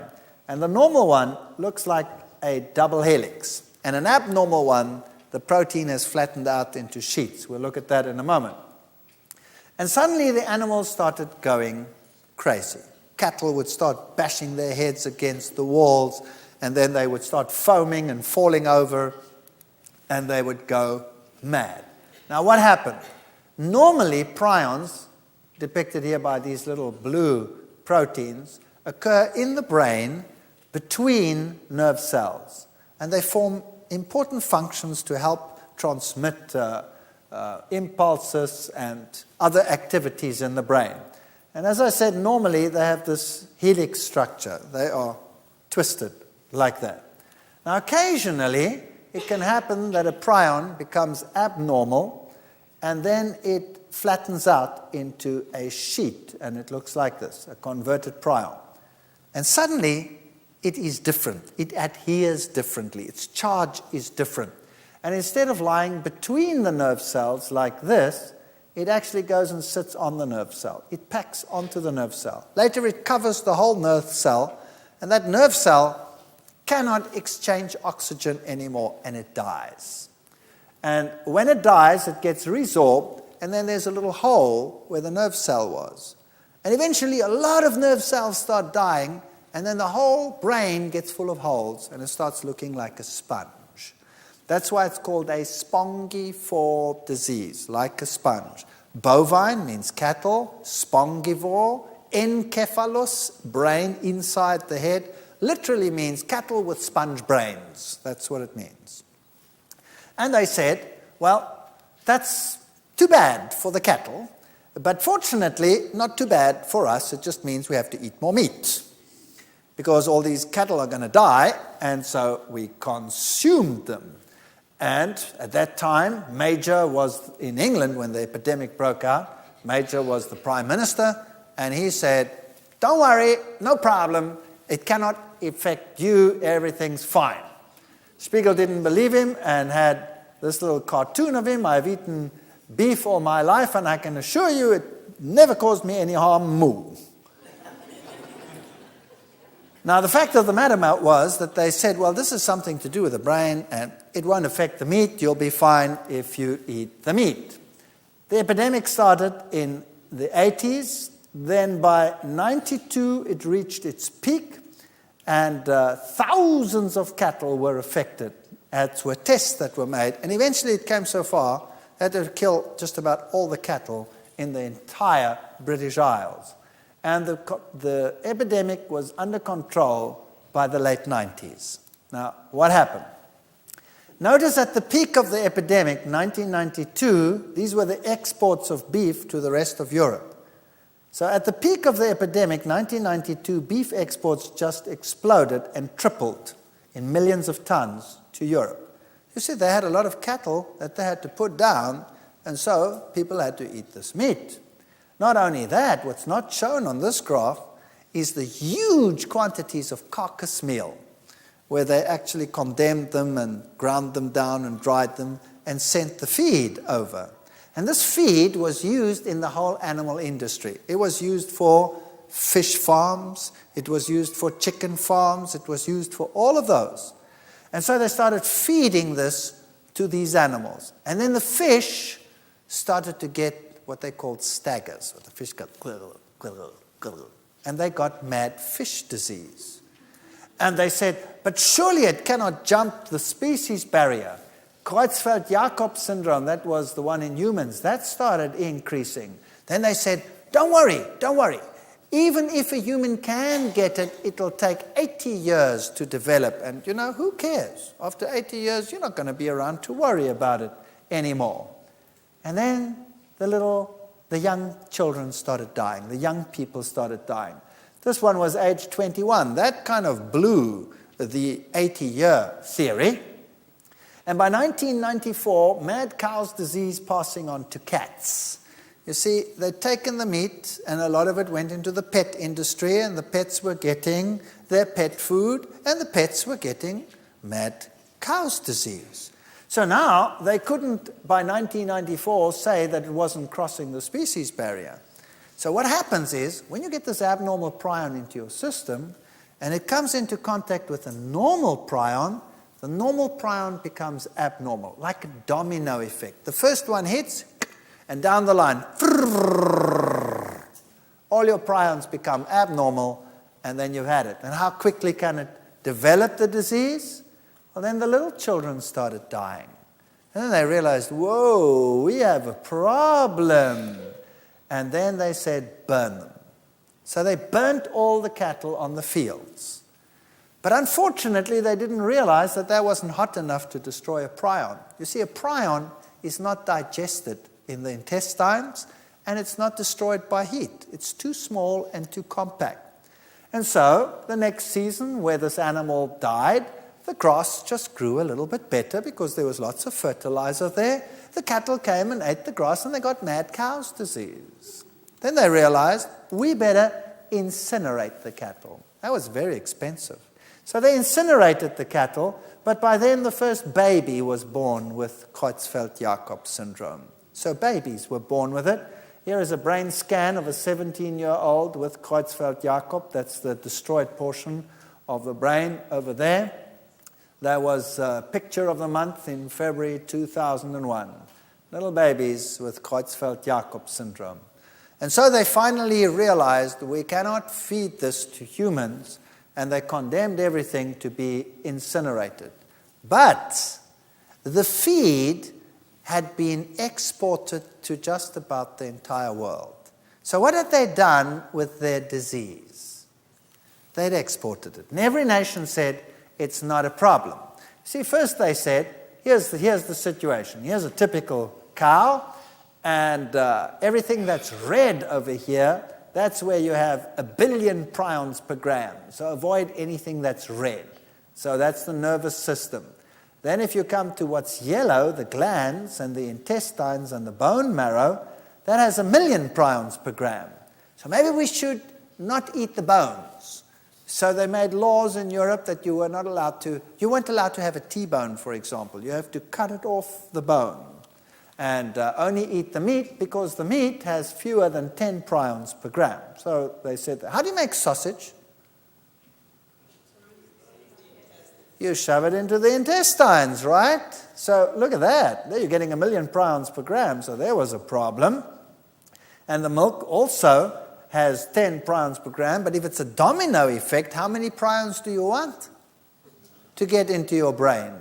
And the normal one looks like a double helix. And an abnormal one, the protein has flattened out into sheets. We'll look at that in a moment. And suddenly the animals started going crazy. Cattle would start bashing their heads against the walls, and then they would start foaming and falling over, and they would go mad. Now what happened? Normally prions, depicted here by these little blue proteins, occur in the brain between nerve cells, and they form important functions to help transmit impulses and other activities in the brain. And as I said, normally they have this helix structure. They are twisted like that. Now occasionally it can happen that a prion becomes abnormal, and then it flattens out into a sheet, and it looks like this, a converted prion. And suddenly it is different. It adheres differently. Its charge is different. And instead of lying between the nerve cells like this, it actually goes and sits on the nerve cell. It packs onto the nerve cell. Later it covers the whole nerve cell, and that nerve cell cannot exchange oxygen anymore, and it dies. And when it dies, it gets resorbed, and then there's a little hole where the nerve cell was. And eventually a lot of nerve cells start dying, and then the whole brain gets full of holes, and it starts looking like a sponge. That's why it's called a spongiform disease, like a sponge. Bovine means cattle, spongivore, encephalus, brain inside the head, literally means cattle with sponge brains. That's what it means. And I said, well, that's too bad for the cattle, but fortunately not too bad for us. It just means we have to eat more meat, because all these cattle are going to die, and so we consumed them. And at that time, Major was in England when the epidemic broke out. Major was the Prime Minister, and he said, don't worry, no problem, it cannot affect you, everything's fine. Spiegel didn't believe him and had this little cartoon of him. I've eaten beef all my life, and I can assure you it never caused me any harm, moo. Now, the fact of the matter was that they said, well, this is something to do with the brain, and it won't affect the meat. You'll be fine if you eat the meat. The epidemic started in the 80s. Then by 92, it reached its peak. And thousands of cattle were affected. As were tests that were made. And eventually it came so far that it killed just about all the cattle in the entire British Isles. And the epidemic was under control by the late 90s. Now, what happened? Notice at the peak of the epidemic, 1992, these were the exports of beef to the rest of Europe. So at the peak of the epidemic, 1992, beef exports just exploded and tripled in millions of tons to Europe. You see, they had a lot of cattle that they had to put down, and so people had to eat this meat. Not only that, what's not shown on this graph is the huge quantities of carcass meal, where they actually condemned them and ground them down and dried them and sent the feed over. And this feed was used in the whole animal industry. It was used for fish farms, it was used for chicken farms, it was used for all of those. And so they started feeding this to these animals. And then the fish started to get what they called staggers. The fish got and they got mad fish disease. And they said, but surely it cannot jump the species barrier. Creutzfeldt-Jakob syndrome, that was the one in humans, that started increasing. Then they said, don't worry. Even if a human can get it, it'll take 80 years to develop. And who cares? After 80 years, you're not going to be around to worry about it anymore. And then the young children started dying. The young people started dying. This one was age 21. That kind of blew the 80-year theory. And by 1994, mad cow's disease passing on to cats. You see, they'd taken the meat, and a lot of it went into the pet industry, and the pets were getting their pet food, and the pets were getting mad cow's disease. So now, they couldn't, by 1994, say that it wasn't crossing the species barrier. So what happens is, when you get this abnormal prion into your system, and it comes into contact with a normal prion, the normal prion becomes abnormal, like a domino effect. The first one hits, and down the line, all your prions become abnormal, and then you've had it. And how quickly can it develop the disease? Well, then the little children started dying. And then they realized, whoa, we have a problem. And then they said, burn them. So they burnt all the cattle on the fields. But unfortunately, they didn't realize that wasn't hot enough to destroy a prion. You see, a prion is not digested in the intestines, and it's not destroyed by heat. It's too small and too compact. And so, the next season, where this animal died, the grass just grew a little bit better because there was lots of fertilizer there. The cattle came and ate the grass, and they got mad cow's disease. Then they realized, we better incinerate the cattle. That was very expensive. So they incinerated the cattle, but by then the first baby was born with Creutzfeldt-Jakob syndrome. So babies were born with it. Here is a brain scan of a 17-year-old with Creutzfeldt-Jakob. That's the destroyed portion of the brain over there. There was a picture of the month in February 2001. Little babies with Creutzfeldt-Jakob syndrome. And so they finally realized we cannot feed this to humans, and they condemned everything to be incinerated. But the feed had been exported to just about the entire world. So what had they done with their disease? They'd exported it. And every nation said, it's not a problem. See, first they said, here's the situation. Here's a typical cow, and everything that's red over here, that's where you have 1 billion prions per gram. So avoid anything that's red. So that's the nervous system. Then if you come to what's yellow, the glands and the intestines and the bone marrow, that has 1 million prions per gram. So maybe we should not eat the bones. So they made laws in Europe that you weren't allowed to have a T-bone, for example. You have to cut it off the bone and only eat the meat, because the meat has fewer than 10 prions per gram. So they said, how do you make sausage? You shove it into the intestines, right? So look at that. There you're getting 1 million prions per gram, so there was a problem. And the milk also has 10 prions per gram, but if it's a domino effect, how many prions do you want to get into your brain?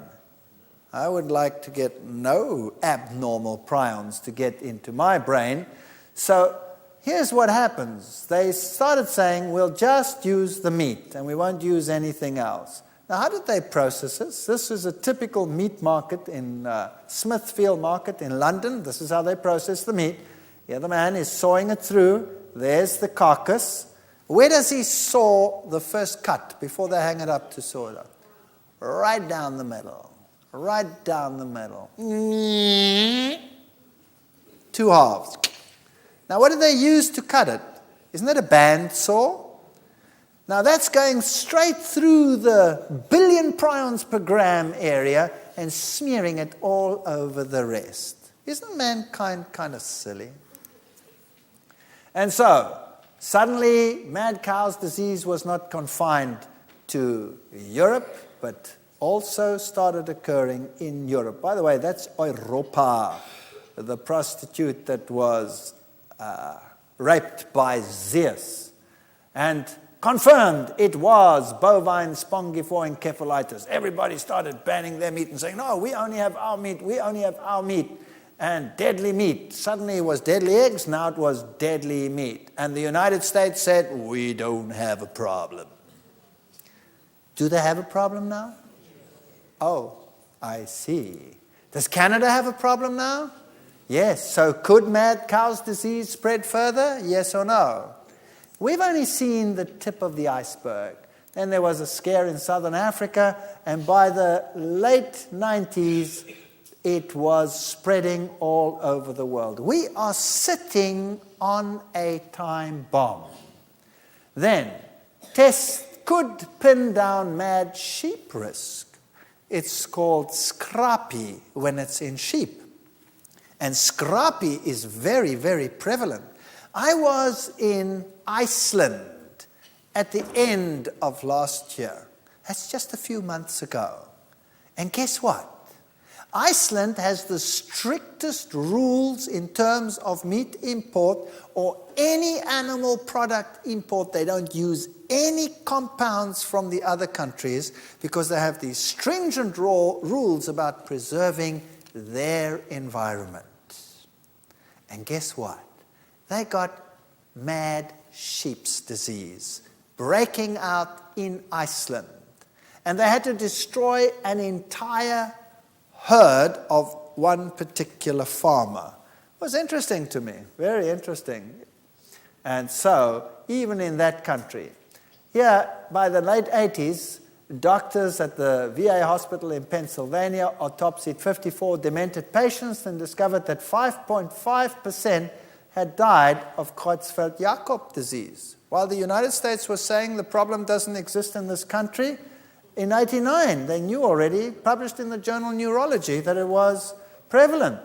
I would like to get no abnormal prions to get into my brain. So here's what happens. They started saying, we'll just use the meat and we won't use anything else. Now, how did they process this? This is a typical meat market in Smithfield Market in London. This is how they process the meat. Here the man is sawing it through. There's the carcass. Where does he saw the first cut before they hang it up to saw it up? Right down the middle. Right down the middle. 2 halves. Now, what do they use to cut it? Isn't it a band saw? Now, that's going straight through the billion prions per gram area and smearing it all over the rest. Isn't mankind kind of silly? And so, suddenly, mad cow's disease was not confined to Europe, but also started occurring in Europe. By the way, that's Europa, the prostitute that was raped by Zeus. And confirmed it was bovine spongiform encephalitis. Everybody started banning their meat and saying, no, we only have our meat, we only have our meat. And deadly meat. Suddenly it was deadly eggs, now it was deadly meat. And the United States said, we don't have a problem. Do they have a problem now? Oh, I see. Does Canada have a problem now? Yes. So could mad cow's disease spread further? Yes or no? We've only seen the tip of the iceberg. Then there was a scare in southern Africa, and by the late 90s, it was spreading all over the world. We are sitting on a time bomb. Then, tests could pin down mad sheep risk. It's called scrapie when it's in sheep. And scrapie is very, very prevalent. I was in Iceland at the end of last year. That's just a few months ago. And guess what? Iceland has the strictest rules in terms of meat import or any animal product import. They don't use any compounds from the other countries because they have these stringent rules about preserving their environment. And guess what? They got mad sheep's disease breaking out in Iceland. And they had to destroy an entire herd of one particular farmer. It was interesting to me, very interesting. And so, even in that country, here by the late 80s, doctors at the VA hospital in Pennsylvania autopsied 54 demented patients and discovered that 5.5% had died of Creutzfeldt-Jakob disease. While the United States was saying the problem doesn't exist in this country, in 1989, they knew already, published in the journal Neurology, that it was prevalent.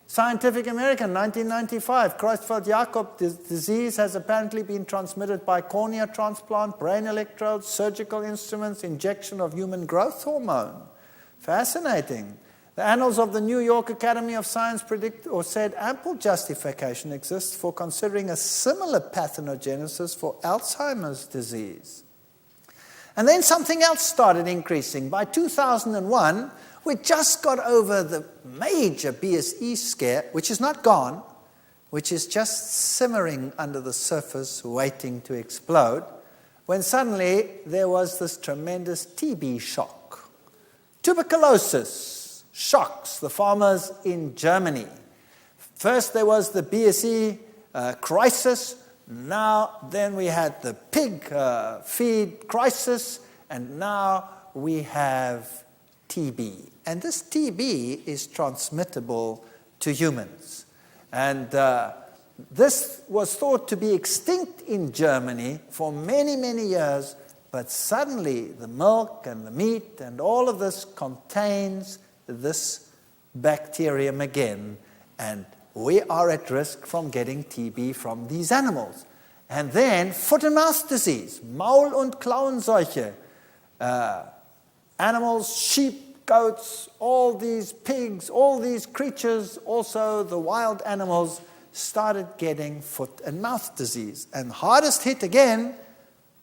Scientific American, 1995, Creutzfeldt-Jakob disease has apparently been transmitted by cornea transplant, brain electrodes, surgical instruments, injection of human growth hormone. Fascinating. The Annals of the New York Academy of Science predict or said ample justification exists for considering a similar pathogenesis for Alzheimer's disease. And then something else started increasing. By 2001, we just got over the major BSE scare, which is not gone, which is just simmering under the surface, waiting to explode, when suddenly there was this tremendous TB shock. Tuberculosis shocks the farmers in Germany. First there was the BSE crisis. Then we had the pig feed crisis, and now we have TB. And this TB is transmittable to humans. And this was thought to be extinct in Germany for many, many years, but suddenly the milk and the meat and all of this contains this bacterium again, and we are at risk from getting TB from these animals. And then foot and mouth disease, Maul- und Klauenseuche, animals, sheep, goats, all these pigs, all these creatures, also the wild animals, started getting foot and mouth disease. And hardest hit again,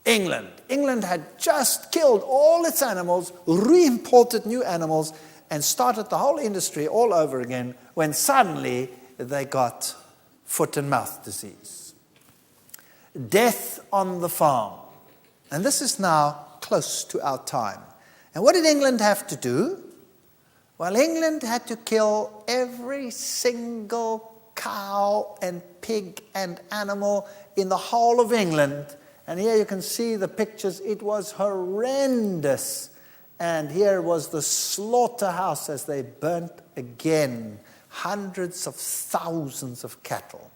England. England had just killed all its animals, re-imported new animals, and started the whole industry all over again when suddenly they got foot and mouth disease. Death on the farm. And this is now close to our time. And what did England have to do? Well, England had to kill every single cow and pig and animal in the whole of England. And here you can see the pictures. It was horrendous. And here was the slaughterhouse as they burnt again hundreds of thousands of cattle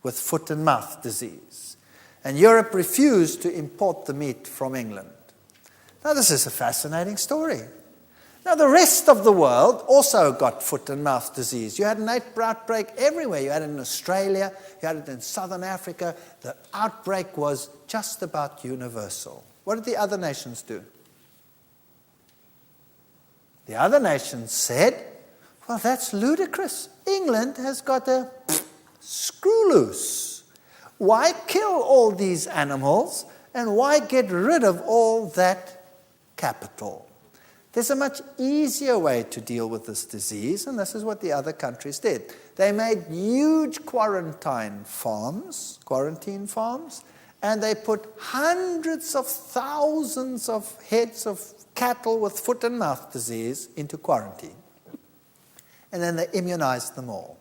with foot and mouth disease. And Europe refused to import the meat from England. Now, this is a fascinating story. Now, the rest of the world also got foot and mouth disease. You had an outbreak everywhere. You had it in Australia, you had it in Southern Africa. The outbreak was just about universal. What did the other nations do? The other nations said, well, that's ludicrous. England has got a screw loose. Why kill all these animals and why get rid of all that capital? There's a much easier way to deal with this disease, and this is what the other countries did. They made huge quarantine farms, and they put hundreds of thousands of heads of cattle with foot and mouth disease into quarantine. And then they immunized them all.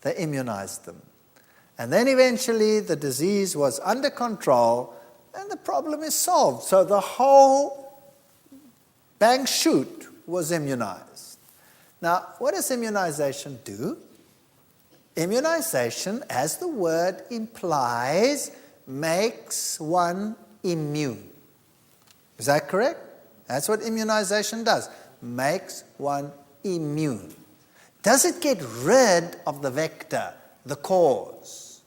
They immunized them. And then eventually the disease was under control, and the problem is solved. So the whole bang shoot was immunized. Now, what does immunization do? Immunization, as the word implies, makes one immune. Is that correct? That's what immunization does. Makes one immune. Does it get rid of the vector, the cause?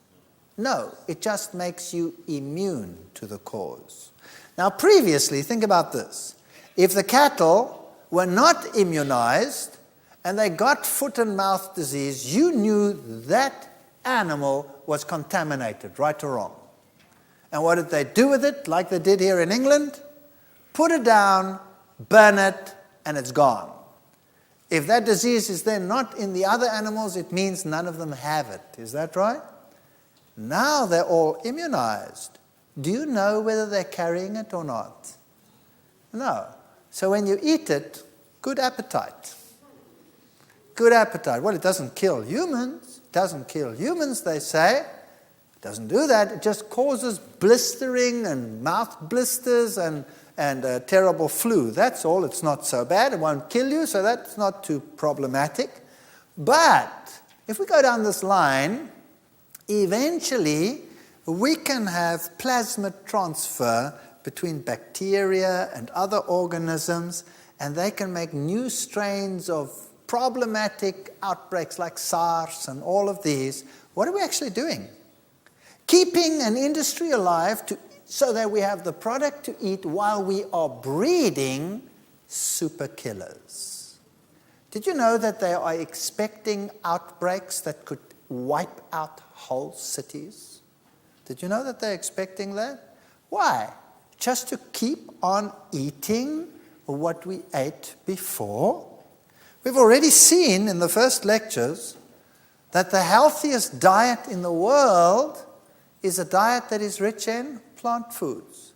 No, it just makes you immune to the cause. Now, previously, think about this. If the cattle were not immunized and they got foot and mouth disease, you knew that animal was contaminated, right or wrong. And what did they do with it, like they did here in England? Put it down, burn it, and it's gone. If that disease is then not in the other animals, it means none of them have it. Is that right? Now they're all immunized. Do you know whether they're carrying it or not? No. So when you eat it, good appetite. Good appetite. Well, it doesn't kill humans. It doesn't kill humans, they say. It doesn't do that. It just causes blistering and mouth blisters and a terrible flu. That's all. It's not so bad. It won't kill you, so that's not too problematic. But if we go down this line, eventually we can have plasmid transfer between bacteria and other organisms, and they can make new strains of problematic outbreaks like SARS and all of these. What are we actually doing? Keeping an industry alive so that we have the product to eat while we are breeding super killers. Did you know that they are expecting outbreaks that could wipe out whole cities? Did you know that they're expecting that? Why? Just to keep on eating what we ate before? We've already seen in the first lectures that the healthiest diet in the world is a diet that is rich in plant foods.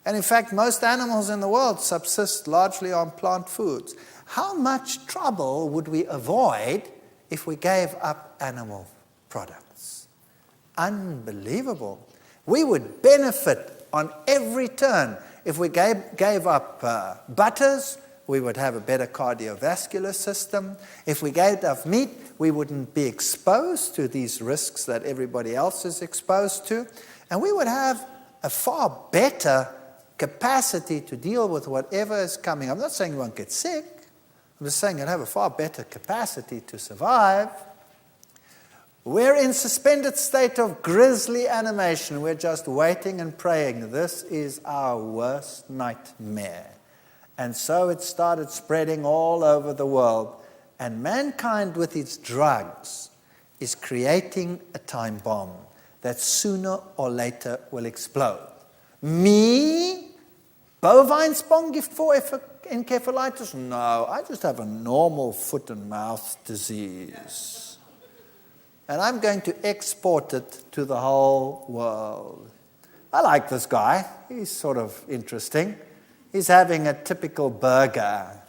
And in fact, most animals in the world subsist largely on plant foods. How much trouble would we avoid if we gave up animal products? Unbelievable. We would benefit on every turn. If we gave up butters, we would have a better cardiovascular system. If we gave up meat, we wouldn't be exposed to these risks that everybody else is exposed to. And we would have a far better capacity to deal with whatever is coming. I'm not saying you won't get sick. I'm just saying you'll have a far better capacity to survive. We're in suspended state of grisly animation. We're just waiting and praying. This is our worst nightmare. And so it started spreading all over the world. And mankind with its drugs is creating a time bomb that sooner or later will explode. Me? Bovine spongiform encephalitis? No, I just have a normal foot and mouth disease. And I'm going to export it to the whole world. I like this guy. He's sort of interesting. He's having a typical burger.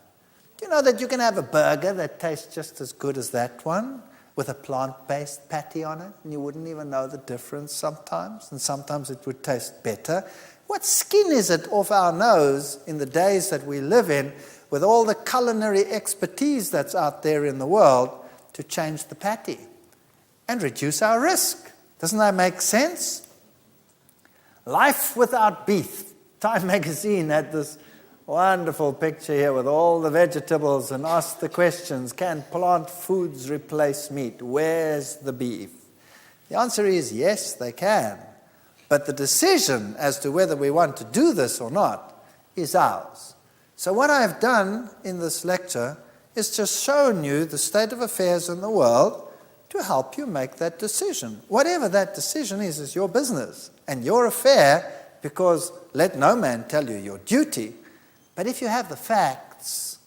Do you know that you can have a burger that tastes just as good as that one with a plant-based patty on it, and you wouldn't even know the difference sometimes, and sometimes it would taste better? What skin is it off our nose in the days that we live in with all the culinary expertise that's out there in the world to change the patty and reduce our risk? Doesn't that make sense? Life without beef. Time magazine had this wonderful picture here with all the vegetables and asked the questions, can plant foods replace meat? Where's the beef? The answer is yes, they can. But the decision as to whether we want to do this or not is ours. So what I've done in this lecture is just shown you the state of affairs in the world to help you make that decision. Whatever that decision is your business and your affair, because let no man tell you your duty. But if you have the facts,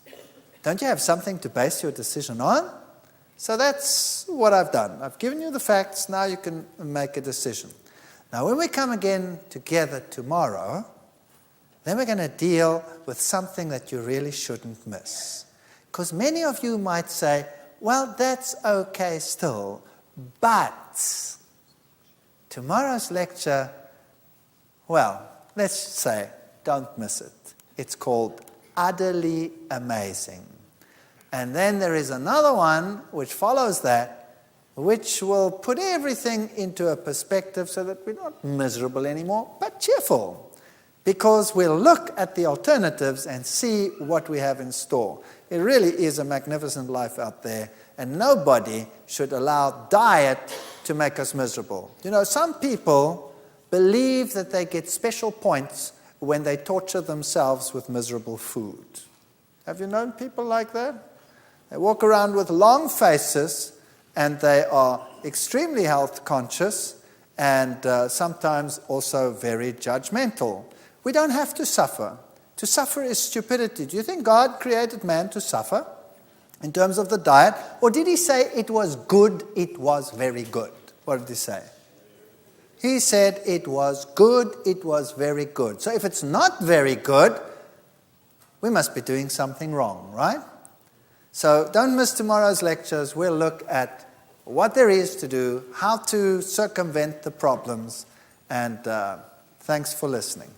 don't you have something to base your decision on? So that's what I've done. I've given you the facts, now you can make a decision. Now when we come again together tomorrow, then we're going to deal with something that you really shouldn't miss. Because many of you might say, well, that's okay still, but tomorrow's lecture, well, let's say, don't miss it. It's called Utterly Amazing. And then there is another one which follows that, which will put everything into a perspective so that we're not miserable anymore, but cheerful. Because we'll look at the alternatives and see what we have in store. It really is a magnificent life out there, and nobody should allow diet to make us miserable. You know, some people believe that they get special points when they torture themselves with miserable food. Have you known people like that? They walk around with long faces, and they are extremely health conscious, and sometimes also very judgmental. We don't have to suffer. To suffer is stupidity. Do you think God created man to suffer in terms of the diet? Or did he say it was good, it was very good? What did he say? He said it was good, it was very good. So if it's not very good, we must be doing something wrong, right? So don't miss tomorrow's lectures. We'll look at what there is to do, how to circumvent the problems, and thanks for listening.